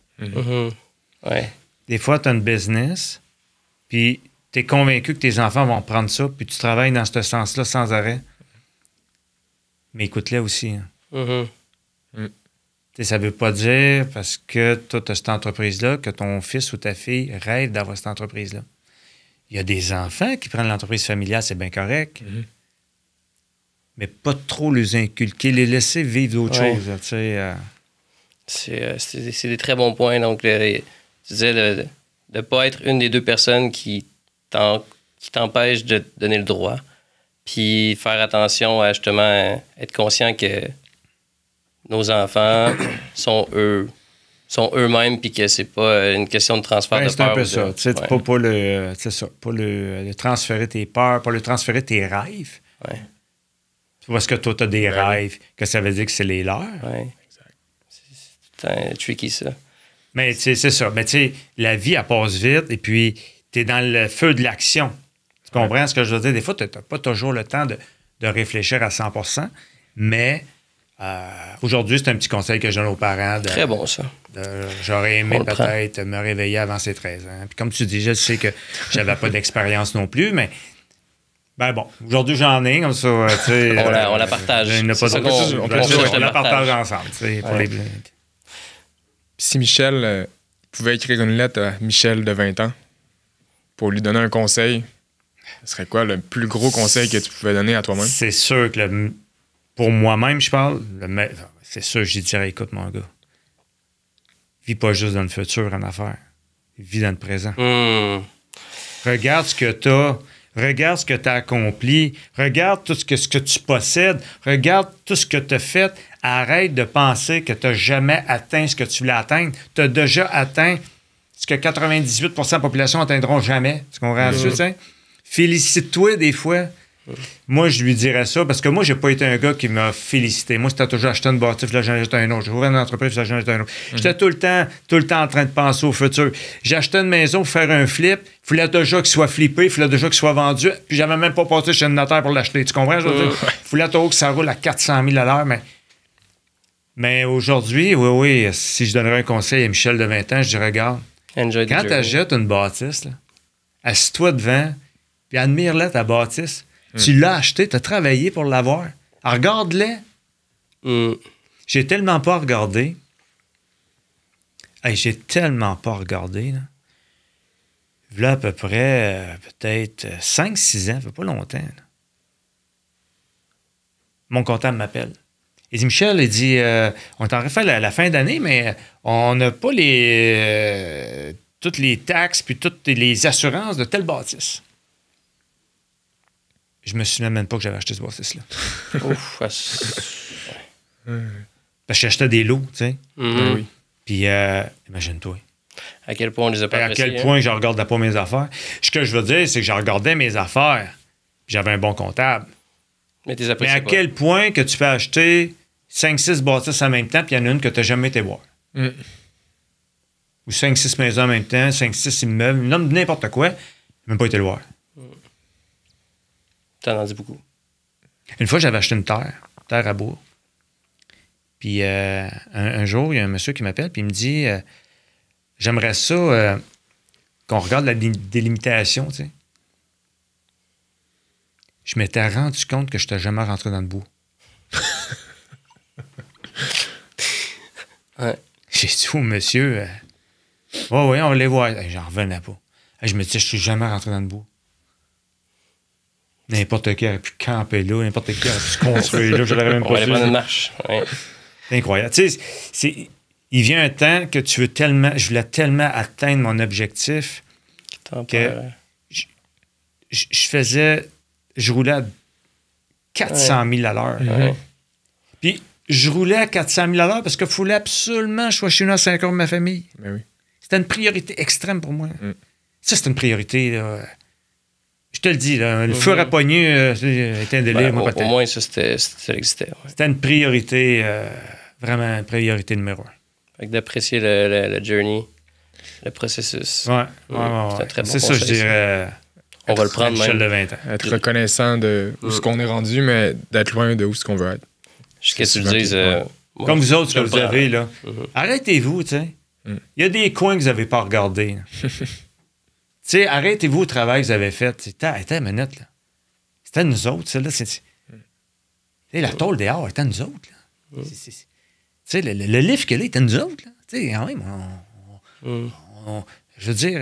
Ouais. Des fois, tu as une business, puis tu es convaincu que tes enfants vont prendre ça, puis tu travailles dans ce sens-là sans arrêt. Mais écoute-les aussi. Hein. Ça ne veut pas dire, parce que tu as cette entreprise-là, que ton fils ou ta fille rêve d'avoir cette entreprise-là. Il y a des enfants qui prennent l'entreprise familiale, c'est bien correct. Mais pas trop les inculquer, les laisser vivre d'autres choses. Là, c'est des très bons points. Donc, tu disais de ne pas être une des deux personnes qui t'empêche de donner le droit. Puis faire attention à justement être conscient que nos enfants sont eux-mêmes puis que c'est pas une question de transfert de peur. C'est un peu ça. Tu sais, pas le transférer tes peurs, pas le transférer tes rêves. Ouais. Parce que toi, tu as des rêves, que ça veut dire que c'est les leurs. Oui, c'est tricky, ça. Mais c'est ça. Mais tu sais, la vie, elle passe vite et puis tu es dans le feu de l'action. Tu comprends ce que je veux dire? Des fois, tu n'as pas toujours le temps de réfléchir à 100%, mais aujourd'hui, c'est un petit conseil que je donne aux parents. Très bon, ça. J'aurais aimé peut-être me réveiller avant ses 13 ans. Puis comme tu dis, je sais que j'avais pas d'expérience non plus, mais ben bon, aujourd'hui, j'en ai, comme ça, tu sais. On la partage. On la partage ensemble, tu sais, pour les... Si Michel pouvait écrire une lettre à Michel de 20 ans pour lui donner un conseil, ce serait quoi le plus gros conseil que tu pouvais donner à toi-même? C'est sûr que pour moi-même, je parle, c'est sûr que je dirais, écoute, mon gars, vis pas juste dans le futur en affaires, vis dans le présent. Regarde ce que tu as. Regarde ce que tu as accompli. Regarde tout ce que tu possèdes. Regarde tout ce que tu as fait. Arrête de penser que tu n'as jamais atteint ce que tu voulais atteindre. Tu as déjà atteint ce que 98% de la population n'atteindront jamais. Tu comprends ça? Félicite-toi des fois. Moi, je lui dirais ça parce que moi, j'ai pas été un gars qui m'a félicité. Moi, c'était toujours acheter une bâtisse, là, j'en achète un autre. J'ai ouvert une entreprise, là, j'en achète un autre. J'étais tout le temps en train de penser au futur. J'ai acheté une maison pour faire un flip. Il fallait déjà qu'il soit flippé, il fallait déjà qu'il soit vendu. Puis j'avais même pas passé chez le notaire pour l'acheter. Tu comprends? Il fallait toujours que ça roule à 400 000 à l'heure. Mais aujourd'hui, oui, si je donnerais un conseil à Michel de 20 ans, je dirais, regarde, quand tu achètes une bâtisse, assis-toi devant, puis admire-la ta bâtisse. Tu l'as acheté, tu as travaillé pour l'avoir. Regarde-les. J'ai tellement pas regardé Hey, j'ai tellement pas regardé. Là, à peu près, peut-être 5-6 ans, ça fait pas longtemps. Là. Mon comptable m'appelle. Il dit, Michel, il dit, on est en train de faire la fin d'année, mais on n'a pas toutes les taxes puis toutes les assurances de telle bâtisse. Je me souviens même pas que j'avais acheté ce bâtisse-là. Ouf, Parce que j'achetais des lots, tu sais. Oui. Puis, imagine-toi. À quel point on les a pas À appréciés, quel point je ne regardais pas mes affaires. Ce que je veux dire, c'est que je regardais mes affaires. Puis j'avais un bon comptable. Mais à quel point que tu peux acheter 5-6 bâtisses en même temps, puis il y en a une que tu n'as jamais été voir. Ou 5-6 maisons en même temps, 5-6 immeubles, n'importe quoi, même pas été le voir. T'en as dit beaucoup. Une fois, j'avais acheté une terre à Bourg. Puis un jour, il y a un monsieur qui m'appelle, puis il me dit j'aimerais ça qu'on regarde la délimitation, tu sais. Je m'étais rendu compte que je n'étais jamais rentré dans le bout. Ouais. J'ai dit au monsieur oui, on va les voir. J'en revenais pas. Je me disais, je suis jamais rentré dans le bout. N'importe qui aurait pu camper là, n'importe qui aurait pu se construire là. Je l'aurais même pas On va aller prendre une marche. Ouais. C'est incroyable. Tu sais, il vient un temps que je voulais tellement atteindre mon objectif que je roulais à 400 000 à l'heure. Ouais. Puis, je roulais à 400 000 à l'heure parce qu'il fallait absolument que je sois chez nous à 5 heures de ma famille. Mais oui. C'était une priorité extrême pour moi. Ça, c'est une priorité. Là. Je te le dis, là, le feu à pogner était un délai. Au moins, ça existait. Ouais. C'était une priorité, vraiment une priorité numéro 1. Fait que d'apprécier le journey, le processus. Ouais. C'est un très bon C'est conseil, ça, je dirais. On va le prendre même. De 20 ans. Être reconnaissant de où ce qu'on est rendu, mais d'être loin de où ce qu'on veut être. Jusqu'à ce que tu le dises. Comme vous autres, ce que vous avez, là. Arrêtez-vous, tu sais. Il y a des coins que vous n'avez pas regardés. Tu sais, arrêtez-vous au travail que vous avez fait. Attends une minute, là. C'était nous autres, ça, là. La tôle dehors, c'était nous autres, là. Tu sais, le livre qu'il y a là, c'était nous autres, là. Tu sais, quand même, je veux dire,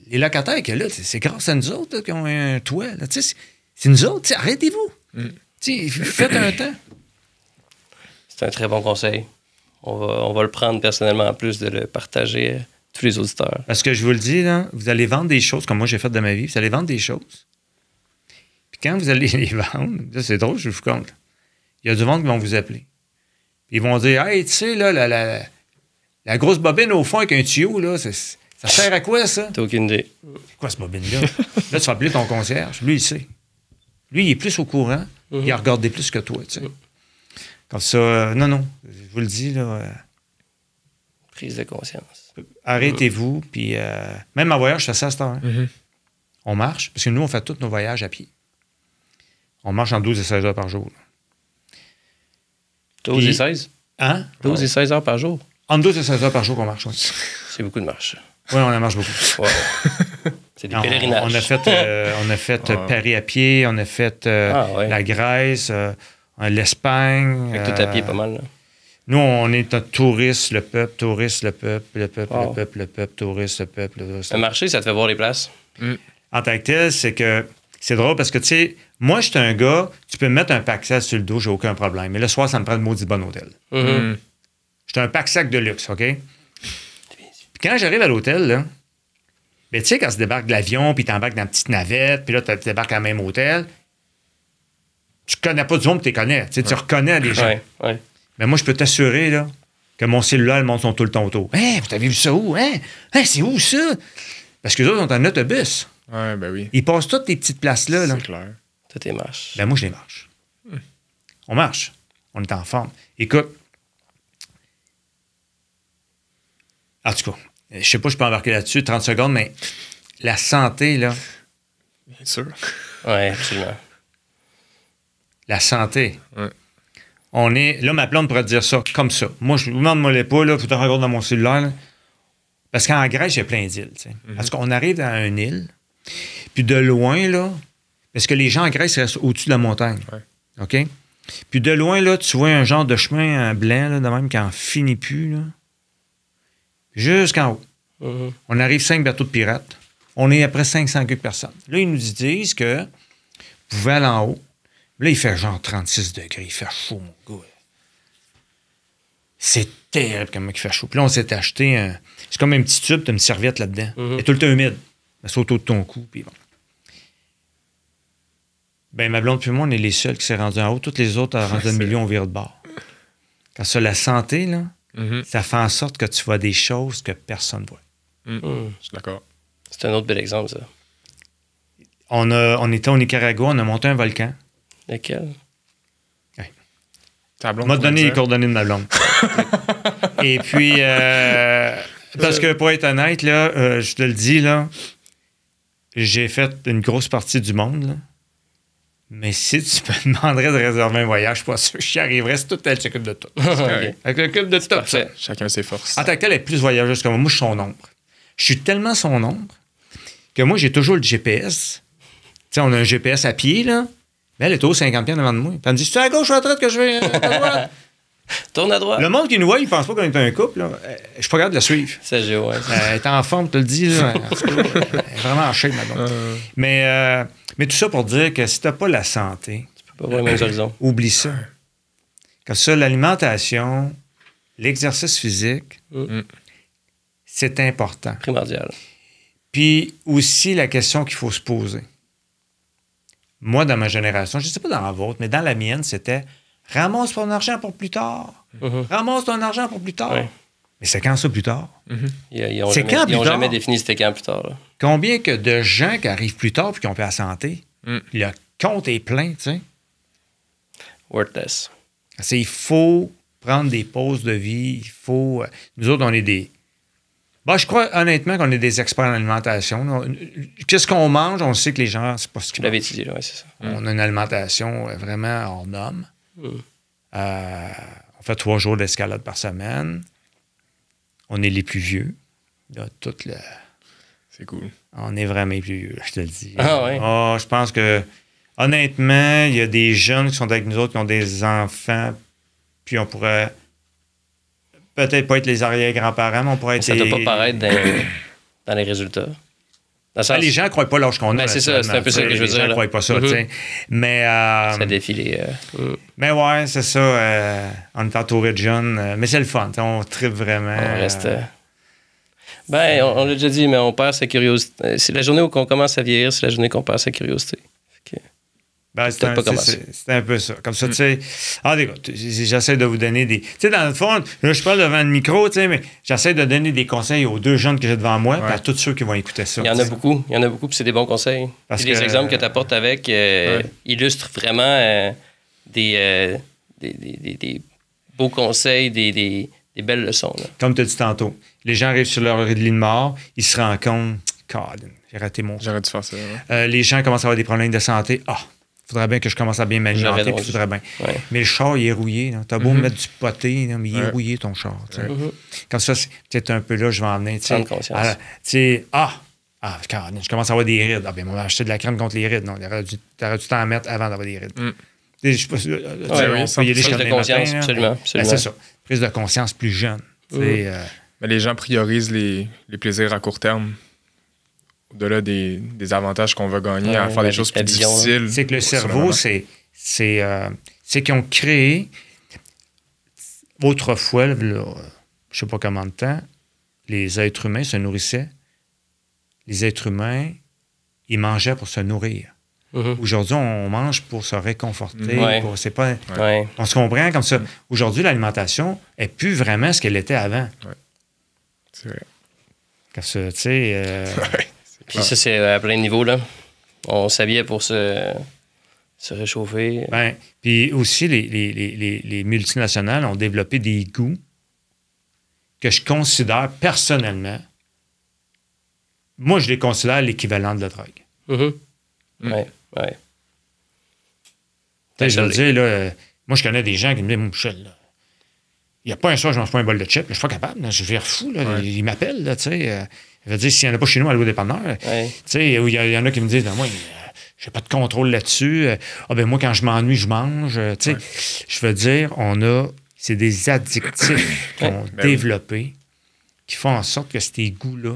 les locataires qu'il y a là, c'est grâce à nous autres là, qui ont un toit, là. Tu sais, c'est nous autres, arrêtez-vous. Tu sais, faites un temps. C'est un très bon conseil. On va le prendre personnellement en plus de le partager à tous les auditeurs. Parce que je vous le dis, là, vous allez vendre des choses, comme moi j'ai fait de ma vie, vous allez vendre des choses. Puis quand vous allez les vendre, là, c'est drôle, je vous compte. Il y a du monde qui vont vous appeler. Puis ils vont dire, hey, tu sais, là, la grosse bobine au fond avec un tuyau, là, ça sert à quoi, ça? T'as aucune idée. C'est quoi, cette bobine-là? Là, tu vas appeler ton concierge. Lui, il sait. Lui, il est plus au courant. Il a regardé plus que toi, tu sais. Comme ça, non, je vous le dis, là. Prise de conscience. Arrêtez-vous, puis même en voyage, je fais ça à cette heure. On marche, parce que nous, on fait tous nos voyages à pied. On marche en 12 et 16 heures par jour. 12 et 16? Hein? 12 et 16 heures par jour? En 12 et 16 heures par jour qu'on marche. C'est beaucoup de marche. Oui, on en marche beaucoup. Ouais. C'est des pèlerinages. On a fait Paris à pied, on a fait la Grèce, l'Espagne. Fait que tout à pied, pas mal, là. Nous, on est un touriste, le peuple, touriste, le peuple, touriste, le peuple. Un marché, ça te fait voir les places. En tant que tel, c'est que c'est drôle parce que, tu sais, moi, je suis un gars, tu peux me mettre un pack-sac sur le dos, j'ai aucun problème. Mais le soir, ça me prend le maudit bon hôtel. Je suis un pack-sac de luxe, OK? Puis quand j'arrive à l'hôtel, là, ben, tu sais, quand tu débarques de l'avion, puis tu embarques dans une petite navette, puis là, tu débarques à même hôtel, tu connais pas du monde, tu les connais. Tu reconnais les gens. Ouais. Mais moi, je peux t'assurer là, que mon cellulaire, le monde sont tout le temps autour. Hein, vous avez vu ça où? Hein? C'est où ça? Parce que les autres ont un autobus. Ouais, ben oui. Ils passent toutes les petites places-là. C'est clair. Toutes les marches. Ben moi, je les marche. On marche. On est en forme. Écoute, en tout cas, je sais pas, je peux embarquer là-dessus, 30 secondes, mais la santé, là. Bien sûr. Oui, absolument. La santé. Ouais. On est. Là, ma blonde pourrait dire ça comme ça. Moi, je vous demande pas, là, faut que tu regardes dans mon cellulaire. Là. Parce qu'en Grèce, il y a plein d'îles. Parce qu'on arrive dans une île, puis de loin, là, parce que les gens en Grèce restent au-dessus de la montagne. Ouais. OK? Puis de loin, là, tu vois un genre de chemin blanc, là, de même, qui n'en finit plus, là. jusqu'en haut. On arrive 5 bateaux de pirates. On est après 500 personnes. Là, ils nous disent que vous pouvez aller en haut. Là, il fait genre 36 degrés. Il fait chaud, mon gars. C'est terrible comment il fait chaud. Puis là, on s'est acheté c'est comme un petit tube, tu as une serviette là-dedans. Elle est tout le temps humide. Elle saute autour de ton cou. Puis bon. Ben, ma blonde puis moi, on est les seuls qui s'est rendus en haut. Toutes les autres, à rendu le milieu, on vire de bord. Quand ça, la santé, là, ça fait en sorte que tu vois des choses que personne ne voit. Je suis d'accord. C'est un autre bel exemple, ça. On était au Nicaragua, on a monté un volcan. Lequel? On m'a donné les coordonnées de ma blonde. Et puis, parce que pour être honnête, là, je te le dis, là, j'ai fait une grosse partie du monde, là. Mais si tu me demanderais de réserver un voyage, je suis pas sûr que j'y arriverais. C'est tout elle s'occupe de tout. Okay. Elle s'occupe de tout. Parfait. Chacun ses forces. En tant que tel, elle est plus voyageuse que moi. Moi, je suis son ombre. Je suis tellement son ombre que moi, j'ai toujours le GPS. Tu sais, on a un GPS à pied, là. Mais elle est au 50 pieds devant de moi. Puis elle me dit, c'est à gauche ou à droite que je vais à droite? Tourne à droite. Le monde qui nous voit, il pense pas qu'on est un couple. Là. Je suis pas capable de la suivre. C'est Géo, ouais. Elle est en forme, tu le dis. Là. Elle est vraiment en shape, madame. Mais tout ça pour dire que si t'as pas la santé, Tu peux pas voir les mêmes horizons. oublie ça. Comme ça, l'alimentation, l'exercice physique, c'est important. Primordial. Puis aussi la question qu'il faut se poser. Moi, dans ma génération, je ne sais pas dans la vôtre, mais dans la mienne, c'était ramasse ton argent pour plus tard. Ramasse ton argent pour plus tard. Ouais. Mais c'est quand ça plus tard? Ils ont C'est jamais, quand ils plus ont tard? jamais défini c'était quand plus tard. Là. Combien que de gens qui arrivent plus tard et qui ont pas la santé? Le compte est plein, tu sais. Worthless. Il faut prendre des pauses de vie. Il faut... Nous autres, on est des... Bon, je crois honnêtement qu'on est des experts en alimentation. Qu'est-ce qu'on mange? On sait que les gens, c'est pas ce Tu qu'ils l'avais mangent. étudié, là, ouais, c'est ça. On a une alimentation vraiment hors norme. On fait 3 jours d'escalade par semaine. On est les plus vieux. Là, C'est cool. on est vraiment les plus vieux, je te le dis. Ah oui? Je pense que, honnêtement, il y a des jeunes qui sont avec nous autres, qui ont des enfants, puis on pourrait peut-être pas être les arrière-grands-parents, mais on pourrait être... Ça ne doit pas paraître dans les résultats. Dans le sens... les gens ne croient pas l'âge qu'on a. Ben, c'est ça, c'est un peu ça que je veux dire. Les gens ne croient pas ça, tu sais. Mais... ça défile. Mais ouais, c'est ça. On est entouré de jeunes. Mais c'est le fun. On tripe vraiment. On reste... Ben, on l'a déjà dit, mais on perd sa curiosité. C'est la journée où on commence à vieillir, c'est la journée qu'on perd sa curiosité. Ben, c'est un peu ça. Comme ça, tu sais. Écoute, j'essaie de vous donner des. Tu sais, dans le fond, là, je parle devant le micro, tu sais, mais j'essaie de donner des conseils aux 2 jeunes que j'ai devant moi, puis à tous ceux qui vont écouter ça. Il y en a beaucoup. Il y en a beaucoup, puis c'est des bons conseils. Puis les exemples que tu apportes avec illustrent vraiment des beaux conseils, des belles leçons. Là. Comme tu as dit tantôt, les gens arrivent sur leur lit de mort, ils se rendent compte, j'ai raté mon. J'aurais dû faire ça. Ouais. Les gens commencent à avoir des problèmes de santé. Il faudrait bien que je commence à bien m'alimenter, puis faudrait bien. Ouais. Mais le char, il est rouillé. Tu as beau me mettre du poté, là, mais il est rouillé, ton char. Comme ça, c'est peut-être un peu là, je vais en venir. Prendre conscience. Je commence à avoir des rides. On va acheter de la crème contre les rides. Non, t'aurais dû t'en mettre avant d'avoir des rides. Je sais pas si... on peut y aller jusqu'à demain matin. Absolument. Ben, c'est ça. Prise de conscience plus jeune. Mais les gens priorisent les plaisirs à court terme. Au-delà des avantages qu'on va gagner à faire des choses plus difficiles. C'est que le cerveau, c'est qu'ils ont créé, autrefois, là, je ne sais pas comment de temps, les êtres humains se nourrissaient. Les êtres humains, ils mangeaient pour se nourrir. Aujourd'hui, on mange pour se réconforter. C'est pas, on se comprend comme ça. Aujourd'hui, l'alimentation n'est plus vraiment ce qu'elle était avant. Ouais. C'est vrai. Comme ça, tu sais... Puis ça, c'est à plein de niveaux, là. On s'habillait pour se réchauffer. Ben, puis aussi, les multinationales ont développé des goûts que je considère personnellement, moi, je les considère l'équivalent de la drogue. Oui. Je veux dire, là, moi, je connais des gens qui me disent, Michel, il n'y a pas un soir, je ne mange pas un bol de chips, je suis pas capable, là, je vire fou, là, ils m'appellent, là, tu sais. Je veux dire, s'il n'y en a pas chez nous, aller au dépanneur. Tu sais, il y en a qui me disent, moi, j'ai pas de contrôle là-dessus. Moi, quand je m'ennuie, je mange. Tu sais, je veux dire, c'est des addictifs qu'on a développés qui font en sorte que ces goûts-là,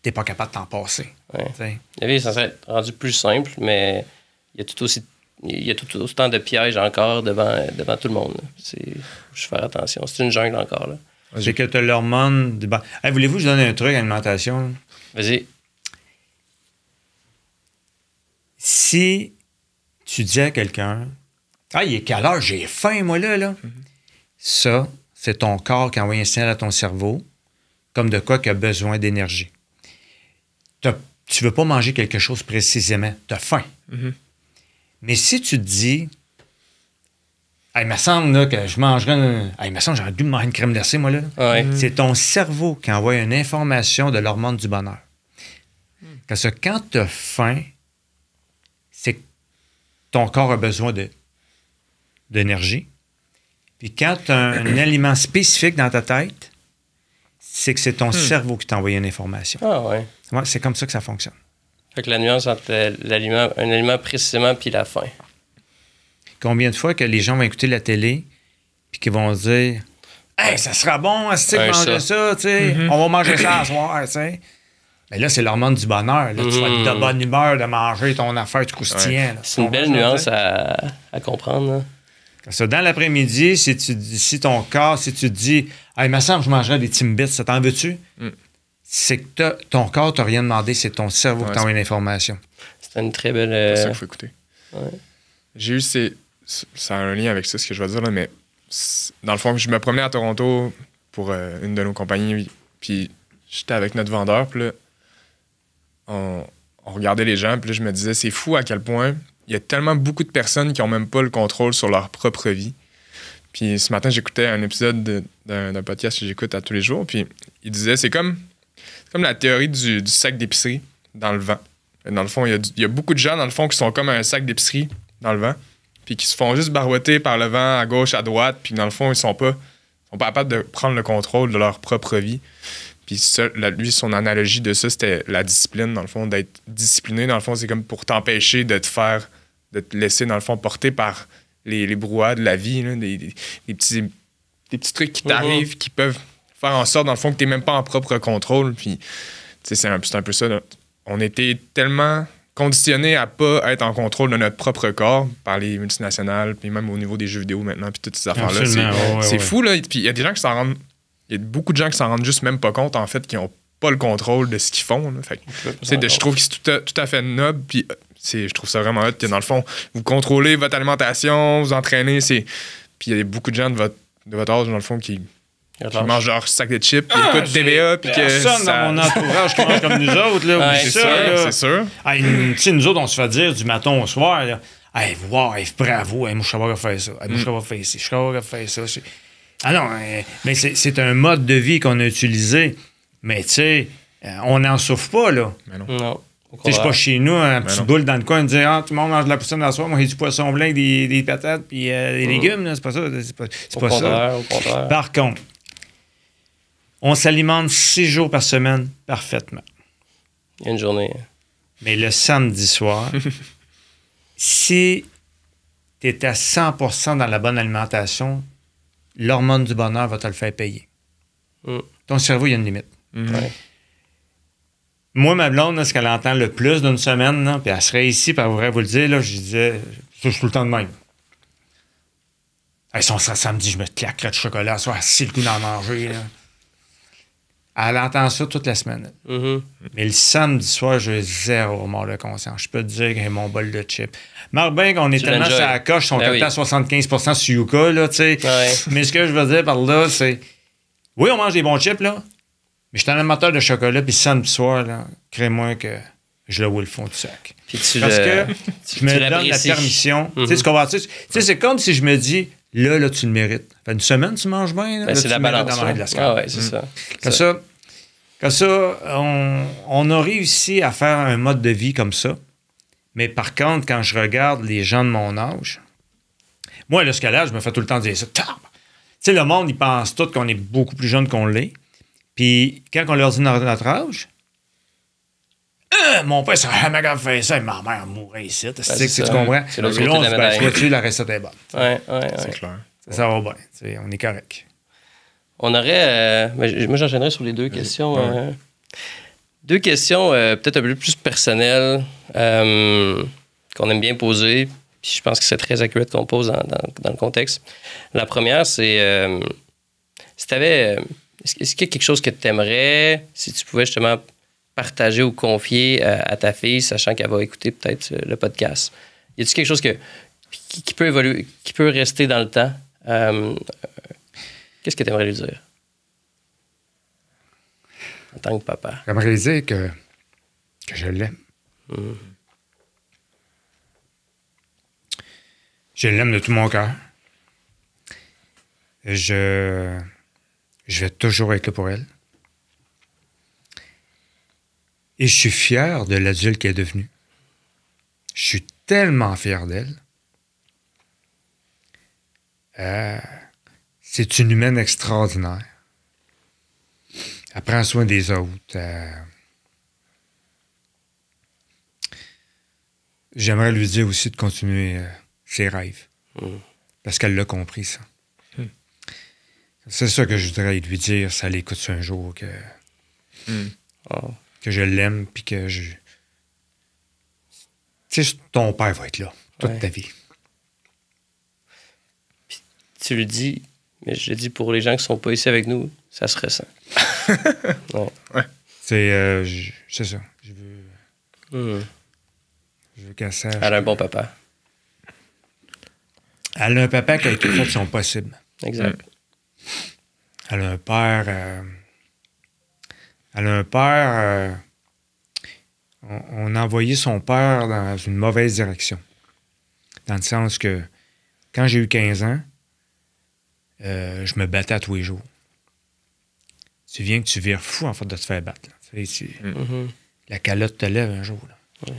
t'es pas capable de t'en passer. Ouais. La vie, ça serait être rendu plus simple, mais il y a tout autant de pièges encore devant tout le monde. Je vais faire attention. C'est une jungle encore. Là. C'est que tu as l'hormone... Hey, voulez-vous que je donne un truc à l'alimentation? Vas-y. Si tu dis à quelqu'un, « Ah, il est quelle heure? J'ai faim, moi, là. » Ça, c'est ton corps qui envoie un signal à ton cerveau, comme de quoi qu'il a besoin d'énergie. Tu veux pas manger quelque chose précisément. Tu as faim. Mais si tu te dis, hey, il me semble là, que je mangerais il me semble que j'aurais dû manger une crème glacée, moi, là. Ouais. C'est ton cerveau qui envoie une information de l'hormone du bonheur. Parce que quand tu as faim, c'est que ton corps a besoin d'énergie. Puis quand tu as un aliment spécifique dans ta tête, c'est que c'est ton cerveau qui t'a envoyé une information. Ah ouais. Ouais, c'est comme ça que ça fonctionne. Fait que la nuance entre un aliment précisément puis la faim. Combien de fois que les gens vont écouter la télé puis qu'ils vont se dire « Hey, ça sera bon, est-ce que manger ça, tu sais, on va manger ça à soir, tu sais. » Mais là, c'est l'hormone du bonheur. Là, tu vas être de bonne humeur de manger ton affaire du croustillant. C'est une belle nuance à comprendre. Là. Ça, dans l'après-midi, si ton corps, si tu te dis « Hey, il me semble que je mangerais des Timbits, ça t'en veux-tu? C'est que ton corps t'a rien demandé, c'est ton cerveau qui t'envoie une information. C'est une très belle... C'est ça qu'il faut écouter. Ouais. J'ai eu ça a un lien avec ça, ce que je vais dire, là, mais dans le fond, je me promenais à Toronto pour une de nos compagnies, puis j'étais avec notre vendeur, puis là, on regardait les gens, puis là, je me disais, c'est fou à quel point il y a tellement beaucoup de personnes qui n'ont même pas le contrôle sur leur propre vie. Puis ce matin, j'écoutais un épisode d'un podcast que j'écoute à tous les jours, puis il disait, c'est comme la théorie du sac d'épicerie dans le vent. Dans le fond, il y a beaucoup de gens, dans le fond, qui sont comme un sac d'épicerie dans le vent, puis qui se font juste barouetter par le vent à gauche, à droite, puis dans le fond, ils sont pas capables de prendre le contrôle de leur propre vie. Puis ça, lui, son analogie de ça, c'était la discipline, dans le fond, d'être discipliné. Dans le fond, c'est comme pour t'empêcher de te laisser, dans le fond, porter par les brouhahas de la vie, là, des petits trucs qui t'arrivent, qui peuvent faire en sorte, dans le fond, que t'es même pas en propre contrôle. Puis, c'est un peu ça. Là. On était tellement conditionnés à pas être en contrôle de notre propre corps par les multinationales, puis même au niveau des jeux vidéo maintenant, puis toutes ces affaires-là. C'est fou, là. Puis il y a des gens qui s'en rendent... Il y a beaucoup de gens qui s'en rendent juste même pas compte, en fait, qui n'ont pas le contrôle de ce qu'ils font. Là. Fait que, je trouve que c'est tout à fait noble, puis je trouve ça vraiment hot que, dans le fond, vous contrôlez votre alimentation, vous entraînez, puis il y a beaucoup de gens de votre âge, dans le fond, qui mangent leur sac de chips, qui écoutent TVA, puis que personne dans mon entourage qui mange comme nous autres, là. Ouais, c'est sûr. Tu sais, nous autres, on se fait dire du matin au soir, là, « Hey, wow, hey, bravo, hey, moi, je sais pas faire ça. Hey, moi, je sais pas faire ci, je sais pas faire ça. » Ah non, mais c'est un mode de vie qu'on a utilisé. Mais tu sais, on n'en souffre pas, là. Mais non. Non. Tu sais, je suis pas chez nous, un petit boule dans le coin, dire « Ah, tout le monde mange de la poutine la soir, moi, j'ai du poisson blanc avec des patates puis des légumes. » là. C'est pas ça. C'est pas ça. Au contraire. Par contre, on s'alimente 6 jours par semaine parfaitement. Il y a une journée. Mais le samedi soir, si tu es à 100% dans la bonne alimentation, l'hormone du bonheur va te le faire payer. Ton cerveau, il y a une limite. Ouais. Moi, ma blonde, là, ce qu'elle entend le plus d'une semaine, là, puis elle serait ici, puis elle voudrait vous le dire, là, je disais, je suis tout le temps de même. Hey, si on serait samedi, je me claquerais de chocolat, soit assis le goût d'en manger. Là. Elle entend ça toute la semaine. Mais le samedi soir, j'ai zéro mort de conscience. Je peux te dire que j'ai mon bol de chips. Marc bien qu'on est tellement sur la coche, on est à 75% sur Yuka, là, tu sais. Ouais. Mais ce que je veux dire par là, c'est... Oui, on mange des bons chips, là, mais je suis un amateur de chocolat, puis samedi soir, là, crée-moi que je le vois le fond du sac. Puis parce que je me donne la permission. Tu sais, ce qu'on va dire, tu sais, c'est comme si je me dis, là, tu le mérites. Ça fait une semaine, tu manges bien. Là, c'est la balance. C'est ça. Comme ça, on a réussi à faire un mode de vie comme ça. Mais par contre, quand je regarde les gens de mon âge, moi, là, ce là, je me fais tout le temps dire ça. Tu sais, le monde, ils pensent tous qu'on est beaucoup plus jeune qu'on l'est. Puis quand on leur dit notre âge, mon père, ça a jamais fait ça, et ma mère mourrait ici. Tu comprends? C'est l'autre côté de la médaille. La recette est bonne. Ouais. C'est clair. Ça va bien. On est correct. On aurait... moi, j'enchaînerais sur les deux questions. Ouais. Deux questions peut-être un peu plus personnelles qu'on aime bien poser. Puis je pense que c'est très accurate qu'on pose dans le contexte. La première, c'est... si tu avais... est-ce qu'il y a quelque chose que tu aimerais, si tu pouvais justement partager ou confier à ta fille, sachant qu'elle va écouter peut-être le podcast? Y a-t-il quelque chose qui peut évoluer, qui peut rester dans le temps? Qu'est-ce que tu aimerais lui dire en tant que papa? J'aimerais lui dire que je l'aime. Je l'aime de tout mon cœur. Je vais toujours être là pour elle. Et je suis fier de l'adulte qu'elle est devenue. Je suis tellement fier d'elle. C'est une humaine extraordinaire. Elle prend soin des autres. J'aimerais lui dire aussi de continuer ses rêves. Parce qu'elle l'a compris, ça. C'est ça que je voudrais lui dire, ça l'écoute un jour, que je l'aime, puis que je... Tu sais, ton père va être là toute ta vie. Puis tu le dis, mais je le dis pour les gens qui sont pas ici avec nous, ça se ressent. C'est ça. Je veux qu'elle sache. Elle a un bon papa. Elle a un papa qui a tout fait de son possible. Exact. Elle a un père... on a envoyé son père dans une mauvaise direction. Dans le sens que, quand j'ai eu 15 ans, je me battais à tous les jours. Tu viens que tu vires fou, en fait, de te faire battre. La calotte te lève un jour. Là. Oui.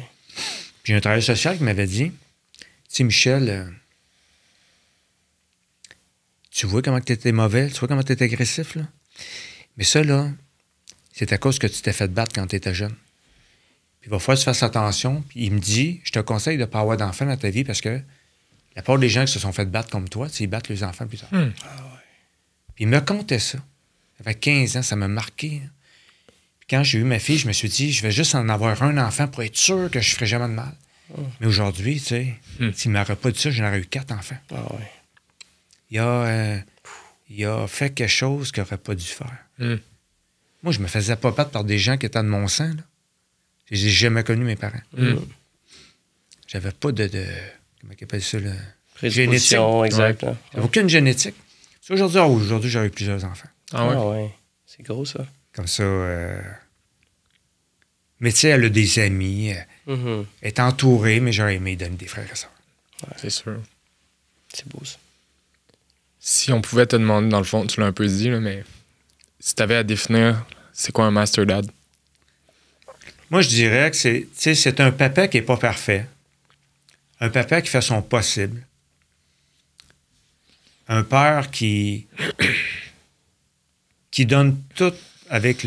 Puis j'ai un travailleur social qui m'avait dit, tu sais, Michel... tu vois comment tu étais mauvais, tu vois comment tu étais agressif, là? Mais ça, là, c'est à cause que tu t'es fait battre quand tu étais jeune. Puis il va falloir que tu fasses attention. Puis il me dit, je te conseille de ne pas avoir d'enfants dans ta vie parce que la plupart des gens qui se sont fait battre comme toi, ils battent les enfants plus tard. Puis il me contait ça. Ça fait 15 ans, ça m'a marqué. Puis quand j'ai eu ma fille, je me suis dit, je vais juste en avoir un enfant pour être sûr que je ne ferai jamais de mal. Mais aujourd'hui, tu sais, s'il ne m'aurait pas dit ça, j'en aurais eu 4 enfants. Il a fait quelque chose qu'il n'aurait pas dû faire. Moi, je me faisais pas battre par des gens qui étaient de mon sang. Là. J'ai jamais connu mes parents. J'avais pas de comment on appelle ça, là? Génétique. Exact. J'avais aucune génétique. Aujourd'hui, j'aurais eu plusieurs enfants. Ouais. C'est gros, ça. Comme ça. Mais tu sais, elle a des amis. Elle est entourée, mais j'aurais aimé donner des frères et sœurs. C'est sûr. C'est beau, ça. Si on pouvait te demander, dans le fond, tu l'as un peu dit, là, mais si tu avais à définir, c'est quoi un master dad? Moi, je dirais que c'est un papa qui n'est pas parfait. Un papa qui fait son possible. Un père qui donne tout avec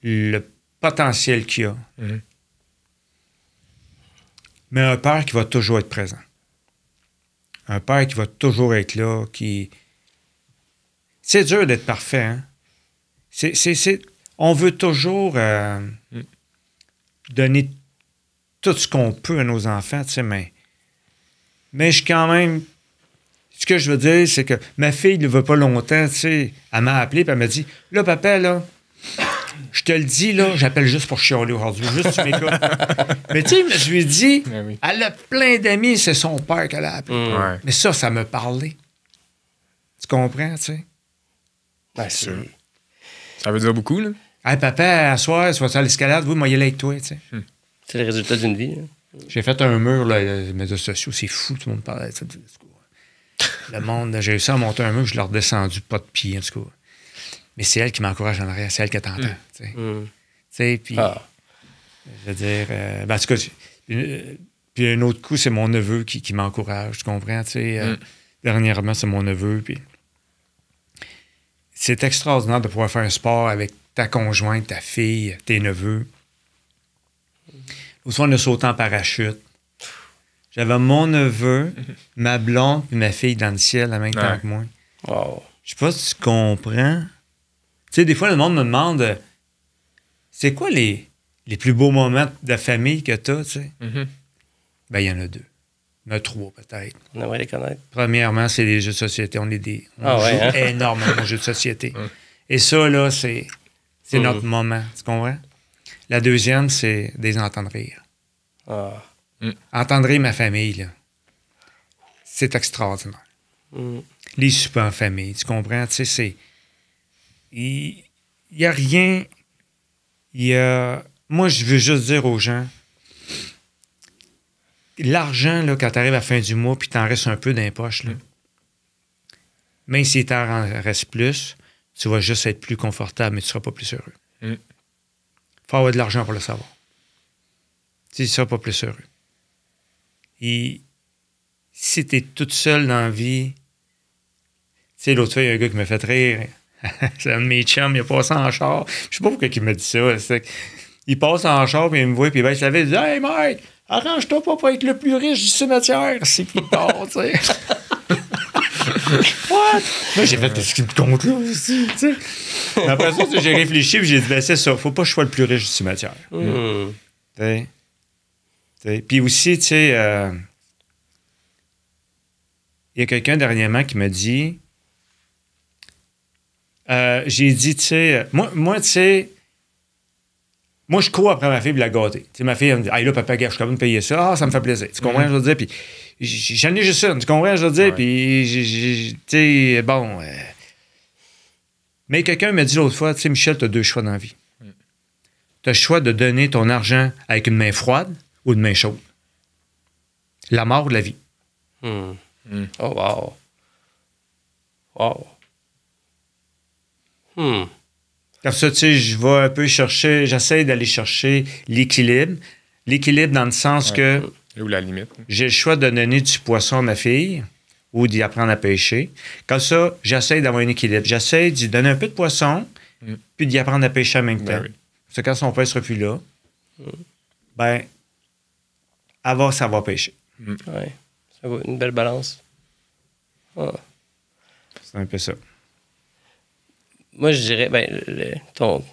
le potentiel qu'il a. Mais un père qui va toujours être présent. Un père qui va toujours être là, qui... C'est dur d'être parfait, hein? On veut toujours donner tout ce qu'on peut à nos enfants, tu sais, mais je suis quand même... Ce que je veux dire, c'est que ma fille ne veut pas longtemps, tu sais, elle m'a appelé et elle m'a dit, là, papa, là, je te le dis, là, j'appelle juste pour chialer aujourd'hui, juste tu m'écoutes. Mais tu sais, je lui ai dit, elle a plein d'amis, c'est son père qu'elle a appelé. Mais ça me parlait. Tu comprends, tu sais? Ben, c'est sûr. Ça veut dire beaucoup, là. Hey, papa, à soir, tu vas à l'escalade, oui, moi, il est là avec toi, tu sais. C'est le résultat d'une vie. Hein. J'ai fait un mur, là, les médias sociaux, c'est fou, tout le monde parlait de ça. Le monde, j'ai réussi à monter un mur, je l'ai redescendu, pas de pied, en tout cas. Mais c'est elle qui m'encourage en arrière, c'est elle qui t'entend. Tu sais, puis, je veux dire, en tout cas, puis un autre coup, c'est mon neveu qui m'encourage, tu comprends, tu sais. Dernièrement, c'est mon neveu, puis c'est extraordinaire de pouvoir faire un sport avec ta conjointe, ta fille, tes neveux. Au soir, on a sauté en parachute. J'avais mon neveu, ma blonde et ma fille dans le ciel en même temps que moi. Wow. Je sais pas si tu comprends. Tu sais, des fois, le monde me demande c'est quoi les plus beaux moments de famille que tu as, tu sais? Ben, il y en a 2. Il y en a 3, peut-être. On aimerait les connaître. Premièrement, c'est les jeux de société. On joue énormément aux jeux de société. Et ça, là, c'est notre moment. Tu comprends? La deuxième, c'est des entendre rire. Entendre rire ma famille, là. C'est extraordinaire. Les soupers en famille, tu comprends? Tu sais, c'est... Il n'y a rien... Moi, je veux juste dire aux gens, l'argent, là, quand tu arrives à la fin du mois puis t'en restes un peu dans les poches, là, même si t'en reste plus, tu vas juste être plus confortable, mais tu ne seras pas plus heureux. Il faut avoir de l'argent pour le savoir. Tu ne seras pas plus heureux. Et si tu es toute seule dans la vie, tu sais, l'autre fois, il y a un gars qui m'a fait rire. C'est un de mes chums, il a passé en char. Je sais pas pourquoi il m'a dit ça. Il passe en char, puis il me voit, puis il baisse la vie, il dit « Hey, Mike, arrange-toi pas pour être le plus riche du cimetière. » C'est plus tard, tu sais. What? Là, j'ai fait ce qu'il me compte là aussi, tu sais. Après ça, j'ai réfléchi, puis j'ai dit « Ben, c'est ça, faut pas que je sois le plus riche du cimetière. » Puis aussi, tu sais, il y a quelqu'un dernièrement qui m'a dit... j'ai dit, tu sais, moi, tu sais, moi, je cours après ma fille pour la gâter. Tu sais, ma fille, elle me dit, « Hey, là, papa, gars, je suis capable de payer ça. Ah, ça me fait plaisir. » Tu comprends, je veux dire? Puis, j'en ai juste une. Tu comprends, je veux dire? Puis, tu sais, bon. Mais quelqu'un m'a dit l'autre fois, tu sais, Michel, tu as 2 choix dans la vie. Tu as le choix de donner ton argent avec une main froide ou une main chaude. La mort ou la vie. Oh, wow. Wow. Comme ça, tu sais, je vais un peu chercher, j'essaie d'aller chercher l'équilibre. L'équilibre dans le sens que... Où la limite. J'ai le choix de donner du poisson à ma fille ou d'y apprendre à pêcher. Comme ça, j'essaie d'avoir un équilibre. J'essaie d'y donner un peu de poisson puis d'y apprendre à pêcher en même temps. Oui. Parce que quand son père sera plus là, ben, elle va savoir pêcher. Oui. C'est une belle balance. C'est un peu ça. Moi, je dirais, dans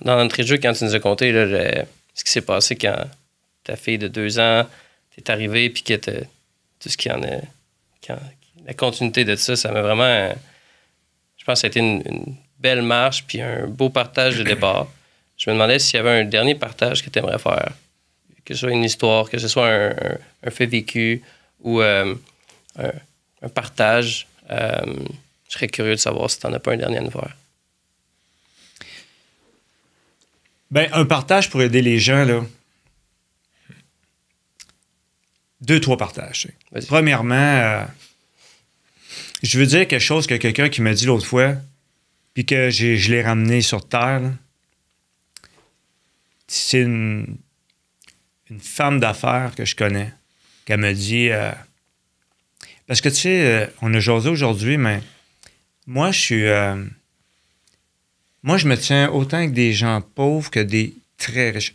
l'entrée de jeu, quand tu nous as conté là, ce qui s'est passé quand ta fille de 2 ans t'est arrivée, puis que tout ce qui en est. La continuité de ça, ça m'a vraiment. Je pense que ça a été une belle marche, puis un beau partage de départ. Je me demandais s'il y avait un dernier partage que tu aimerais faire. Que ce soit une histoire, que ce soit un fait vécu ou un partage. Je serais curieux de savoir si tu n'en as pas un dernier à nous faire. Ben, un partage pour aider les gens, là. 2-3 partages. Premièrement, je veux dire quelque chose que quelqu'un qui m'a dit l'autre fois, puis que je l'ai ramené sur Terre. Là. C'est une femme d'affaires que je connais, qu'elle me dit... parce que, tu sais, on a jasé aujourd'hui, mais moi, je suis... moi, je me tiens autant avec des gens pauvres que des très riches.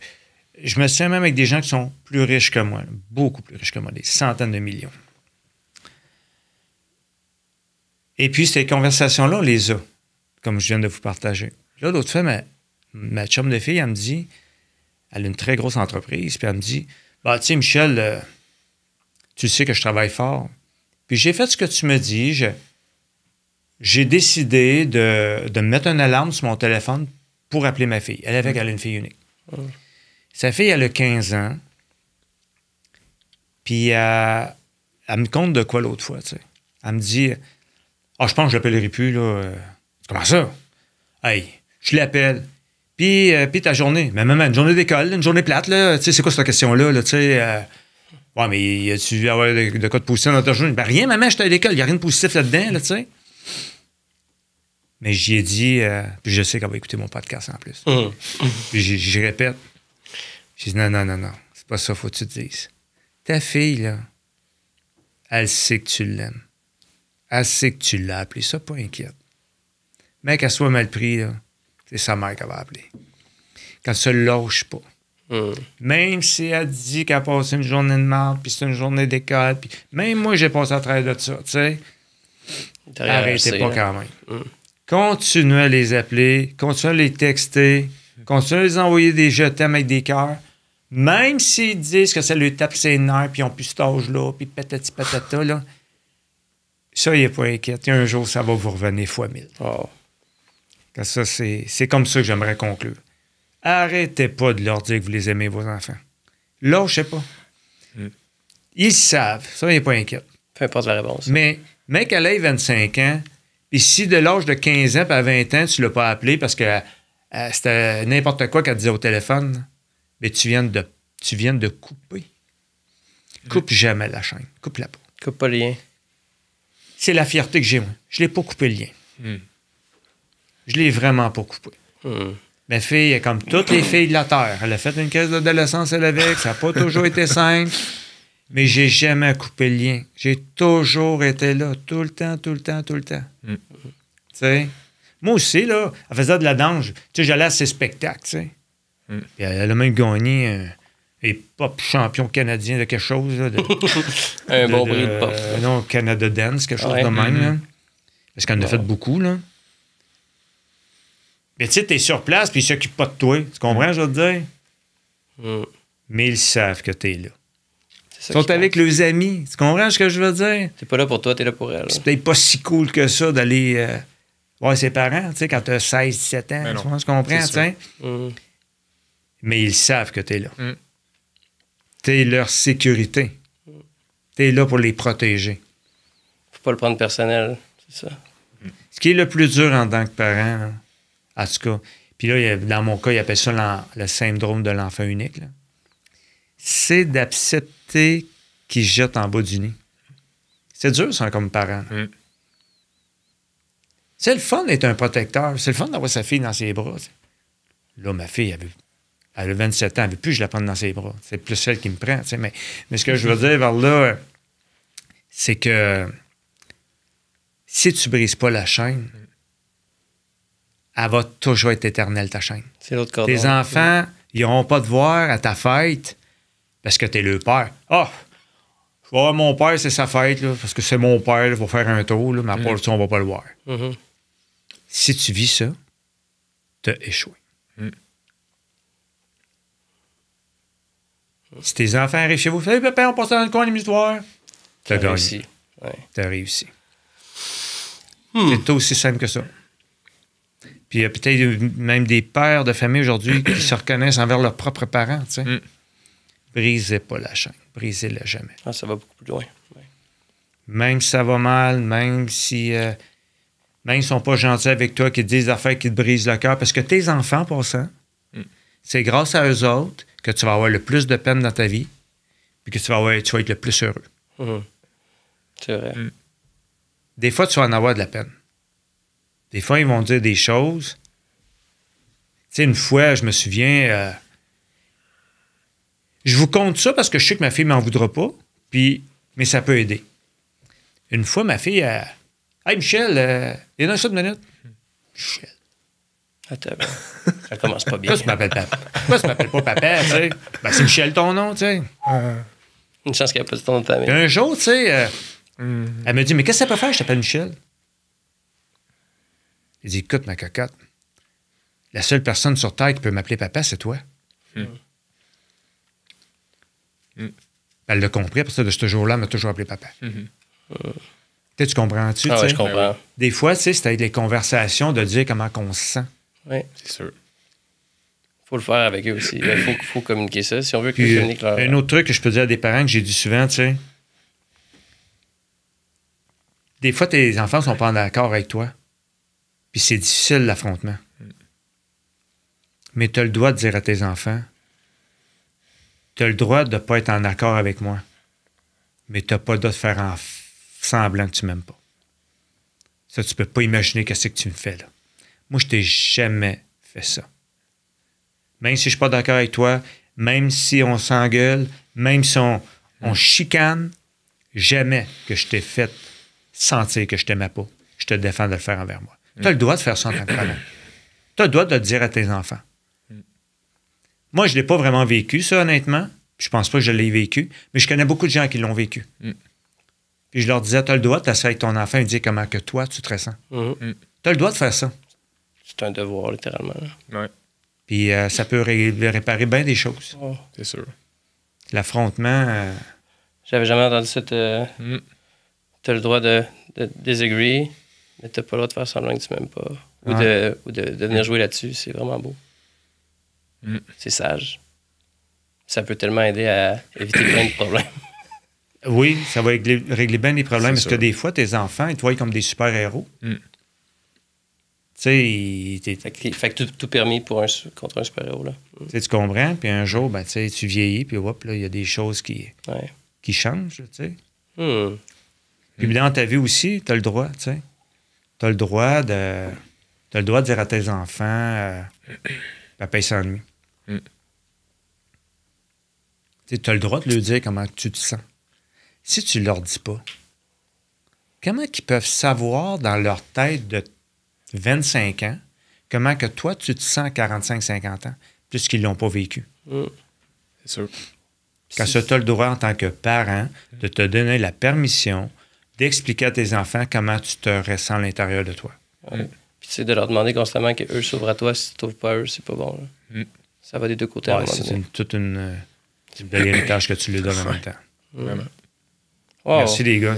Je me tiens même avec des gens qui sont plus riches que moi, beaucoup plus riches que moi, des centaines de millions. Et puis, ces conversations-là, on les a, comme je viens de vous partager. Là, l'autre fois, ma chum de fille, elle me dit, elle a une très grosse entreprise, puis elle me dit, bah, tu sais, Michel, tu sais que je travaille fort. Puis j'ai fait ce que tu me dis, j'ai décidé de me mettre une alarme sur mon téléphone pour appeler ma fille. Elle a une fille unique. Sa fille, elle a 15 ans. Puis elle me compte de quoi l'autre fois, tu sais. Elle me dit, je pense que je l'appellerai plus, là. Comment ça? Hey, je l'appelle. Puis ta journée. Mais maman, une journée d'école, une journée plate, là. Tu sais, c'est quoi cette question-là, là, tu sais? Ouais, mais as-tu vu avoir de quoi de positif dans ta journée? Ben rien, maman, j'étais à l'école. Il n'y a rien de positif là-dedans, là, tu sais. Mais j'y ai dit, puis je sais qu'elle va écouter mon podcast en plus. Puis j'y répète. J'ai dit, non, c'est pas ça, faut que tu te dises. Ta fille, là, elle sait que tu l'aimes. Elle sait que tu l'as appelée, ça, pas inquiète. Mais qu'elle soit mal prise, là, c'est sa mère qu'elle va appeler. Qu'elle se lâche pas. Même si elle dit qu'elle a passé une journée de marde, puis c'est une journée d'école, puis même moi, j'ai passé à travers de ça, tu sais. Arrêtez pas quand même. Continuez à les appeler, continuez à les texter, continuez à les envoyer des je t'aime avec des cœurs. Même s'ils disent que ça lui tape ses nerfs, puis ils n'ont plus cet âge-là, puis patati patata, là. Soyez pas inquiets. Un jour, ça va vous revenir fois 1000. Oh. Ça, c'est comme ça que j'aimerais conclure. Arrêtez pas de leur dire que vous les aimez, vos enfants. Lâchez pas. Ils savent. Soyez pas inquiets. Peu importe la réponse. Mais qu'elle ait 25 ans, puis si de l'âge de 15 ans puis à 20 ans, tu ne l'as pas appelé parce que c'était n'importe quoi qu'elle disait au téléphone, mais tu viens de couper. Coupe jamais la chaîne. Coupe-la pas. Coupe pas le lien. C'est la fierté que j'ai, moi. Je l'ai pas coupé le lien. Je l'ai vraiment pas coupé. Ma fille est comme toutes les filles de la Terre. Elle a fait une crise d'adolescence, elle avec. Ça n'a pas toujours été simple. Mais j'ai jamais coupé le lien. J'ai toujours été là. Tout le temps. Tu sais? Moi aussi, là, elle faisait de la danse. Tu sais, j'allais à ses spectacles, tu sais. Puis elle a même gagné un pop champion canadien de quelque chose. Là, un bon prix de pop. Non, Canada Dance, quelque chose de même. Là. Parce qu'elle en a fait beaucoup, là. Mais tu sais, t'es sur place, puis ils s'occupent pas de toi. Tu comprends, je veux te dire? Mais ils savent que t'es là. Ils sont avec leurs amis. Tu comprends ce que je veux dire? T'es pas là pour toi, t'es là pour elle. C'est peut-être pas si cool que ça d'aller voir ses parents, tu sais, quand t'as 16, 17 ans. Tu comprends, tu sais? Mais ils savent que t'es là. T'es leur sécurité. T'es là pour les protéger. Faut pas le prendre personnel, c'est ça. Ce qui est le plus dur en tant que parent, là, en tout cas, puis là, dans mon cas, ils appellent ça le syndrome de l'enfant unique, là. C'est d'accepter qu'ils jettent en bas du nid. C'est dur, ça, comme parent. C'est le fun d'être un protecteur. C'est le fun d'avoir sa fille dans ses bras. T'sais. Là, ma fille, elle a 27 ans. Elle ne veut plus que je la prenne dans ses bras. C'est plus celle qui me prend. Mais ce que je veux dire vers là, c'est que si tu ne brises pas la chaîne, elle va toujours être éternelle, ta chaîne. C'est l'autre cordon. Tes enfants, ils n'auront pas de voir à ta fête parce que tu es le père. Ah! Je vais voir mon père, c'est sa fête, là, parce que c'est mon père, il va faire un tour, là, mais à part ça, on ne va pas le voir. Si tu vis ça, tu as échoué. Si tes enfants arrivent chez vous, hey, papa, on passe dans le coin de l'histoire, tu as gagné. Tu as réussi. C'est aussi simple que ça. Puis il y a peut-être même des pères de famille aujourd'hui qui se reconnaissent envers leurs propres parents. Tu sais. Brisez pas la chaîne. Brisez-la jamais. Ah, ça va beaucoup plus loin. Ouais. Même si ça va mal, même si même ils sont pas gentils avec toi, qu'ils te disent des affaires qui te brisent le cœur, parce que tes enfants, passant, c'est grâce à eux autres que tu vas avoir le plus de peine dans ta vie, puis que tu vas être le plus heureux. C'est vrai. Des fois, tu vas en avoir de la peine. Des fois, ils vont dire des choses. Tu sais, une fois, je me souviens, je vous compte ça parce que je sais que ma fille ne m'en voudra pas, mais ça peut aider. Une fois, ma fille a... Hey, Michel, il y a un seul de minute. Michel. Attends, ça commence pas bien. Pourquoi tu m'appelles papa? Pourquoi tu m'appelles pas papa, tu sais? Ben, c'est Michel ton nom, tu sais. Une chance qu'il n'y a pas de ton nom de famille. Un jour, tu sais, elle me dit, mais qu'est-ce que ça peut faire, je t'appelle Michel? Il dit, écoute, ma cocotte, la seule personne sur Terre qui peut m'appeler papa, c'est toi. Elle l'a compris, parce que de ce jour-là, elle m'a toujours appelé papa. Tu comprends-tu? Ah ouais, je comprends. Des fois, c'est avec des conversations de dire comment on se sent. Oui, c'est sûr. Il faut le faire avec eux aussi. Il faut communiquer ça si on veut Puis, communiquer leur... Un autre truc que je peux dire à des parents que j'ai dit souvent, tu sais, des fois, tes enfants ne sont pas en accord avec toi. Puis c'est difficile, l'affrontement. Mais tu as le droit de dire à tes enfants, tu as le droit de ne pas être en accord avec moi. Mais tu n'as pas le droit de faire semblant que tu ne m'aimes pas. Ça, tu peux pas imaginer qu'est-ce que tu me fais, là. Moi, je t'ai jamais fait ça. Même si je suis pas d'accord avec toi, même si on s'engueule, même si on chicane, jamais que je t'ai fait sentir que je t'aimais pas. Je te défends de le faire envers moi. Tu as le droit de faire ça en tant que parent. Tu as le droit de le dire à tes enfants. Moi, je ne l'ai pas vraiment vécu, ça, honnêtement. Je pense pas que je l'ai vécu, mais je connais beaucoup de gens qui l'ont vécu. Puis je leur disais, tu as le droit de t'asseoir avec ton enfant et dire comment que toi, tu te ressens. Tu as le droit de faire ça. C'est un devoir, littéralement. Ouais. Puis ça peut réparer bien des choses. Oh. C'est sûr. L'affrontement... J'avais jamais entendu ça. T'as le droit de disagree, mais t'as pas le droit de faire semblant que tu m'aimes pas. Ou de venir jouer là-dessus. C'est vraiment beau. C'est sage. Ça peut tellement aider à éviter plein de problèmes. Oui, ça va régler bien des problèmes. Parce que des fois, tes enfants, ils te voient comme des super-héros. Tu sais, fait que tout permis contre un super-héros. Là. Tu comprends? Puis un jour, tu vieillis, puis hop, là, il y a des choses qui changent, tu sais. Puis dans ta vie aussi, tu as le droit, tu sais. Tu as le droit de dire à tes enfants, papa, il s'ennuie. Tu as le droit de leur dire comment tu te sens. Si tu leur dis pas, comment ils peuvent savoir dans leur tête de 25 ans comment que toi, tu te sens à 45-50 ans, puisqu'ils l'ont pas vécu? C'est sûr. Quand tu as le droit en tant que parent de te donner la permission d'expliquer à tes enfants comment tu te ressens à l'intérieur de toi. Puis tu sais, de leur demander constamment qu'eux s'ouvrent à toi, si tu t'ouvres pas à eux, c'est pas bon. Ça va des deux côtés. C'est toute une de l'héritage que tu lui donnes en même temps. Vraiment. Wow. Merci les gars.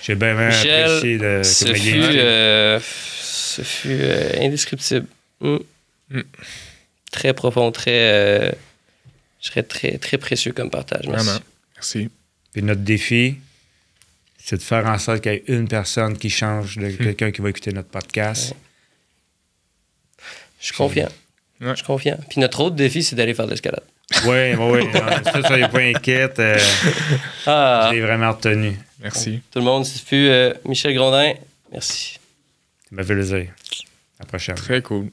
J'ai bien apprécié de ce fut indescriptible. Très profond, je serais très, très précieux comme partage. Merci. Vraiment. Merci. Puis notre défi, c'est de faire en sorte qu'il y ait une personne qui change de quelqu'un qui va écouter notre podcast. Je suis confiant. Je suis confiant. Puis notre autre défi, c'est d'aller faire de l'escalade. Oui. Ça, soyez pas inquiète. Je l'ai vraiment retenu. Merci. Tout le monde, ce fut Michel Grondin. Merci. Ça m'a fait plaisir. À la prochaine. Très cool.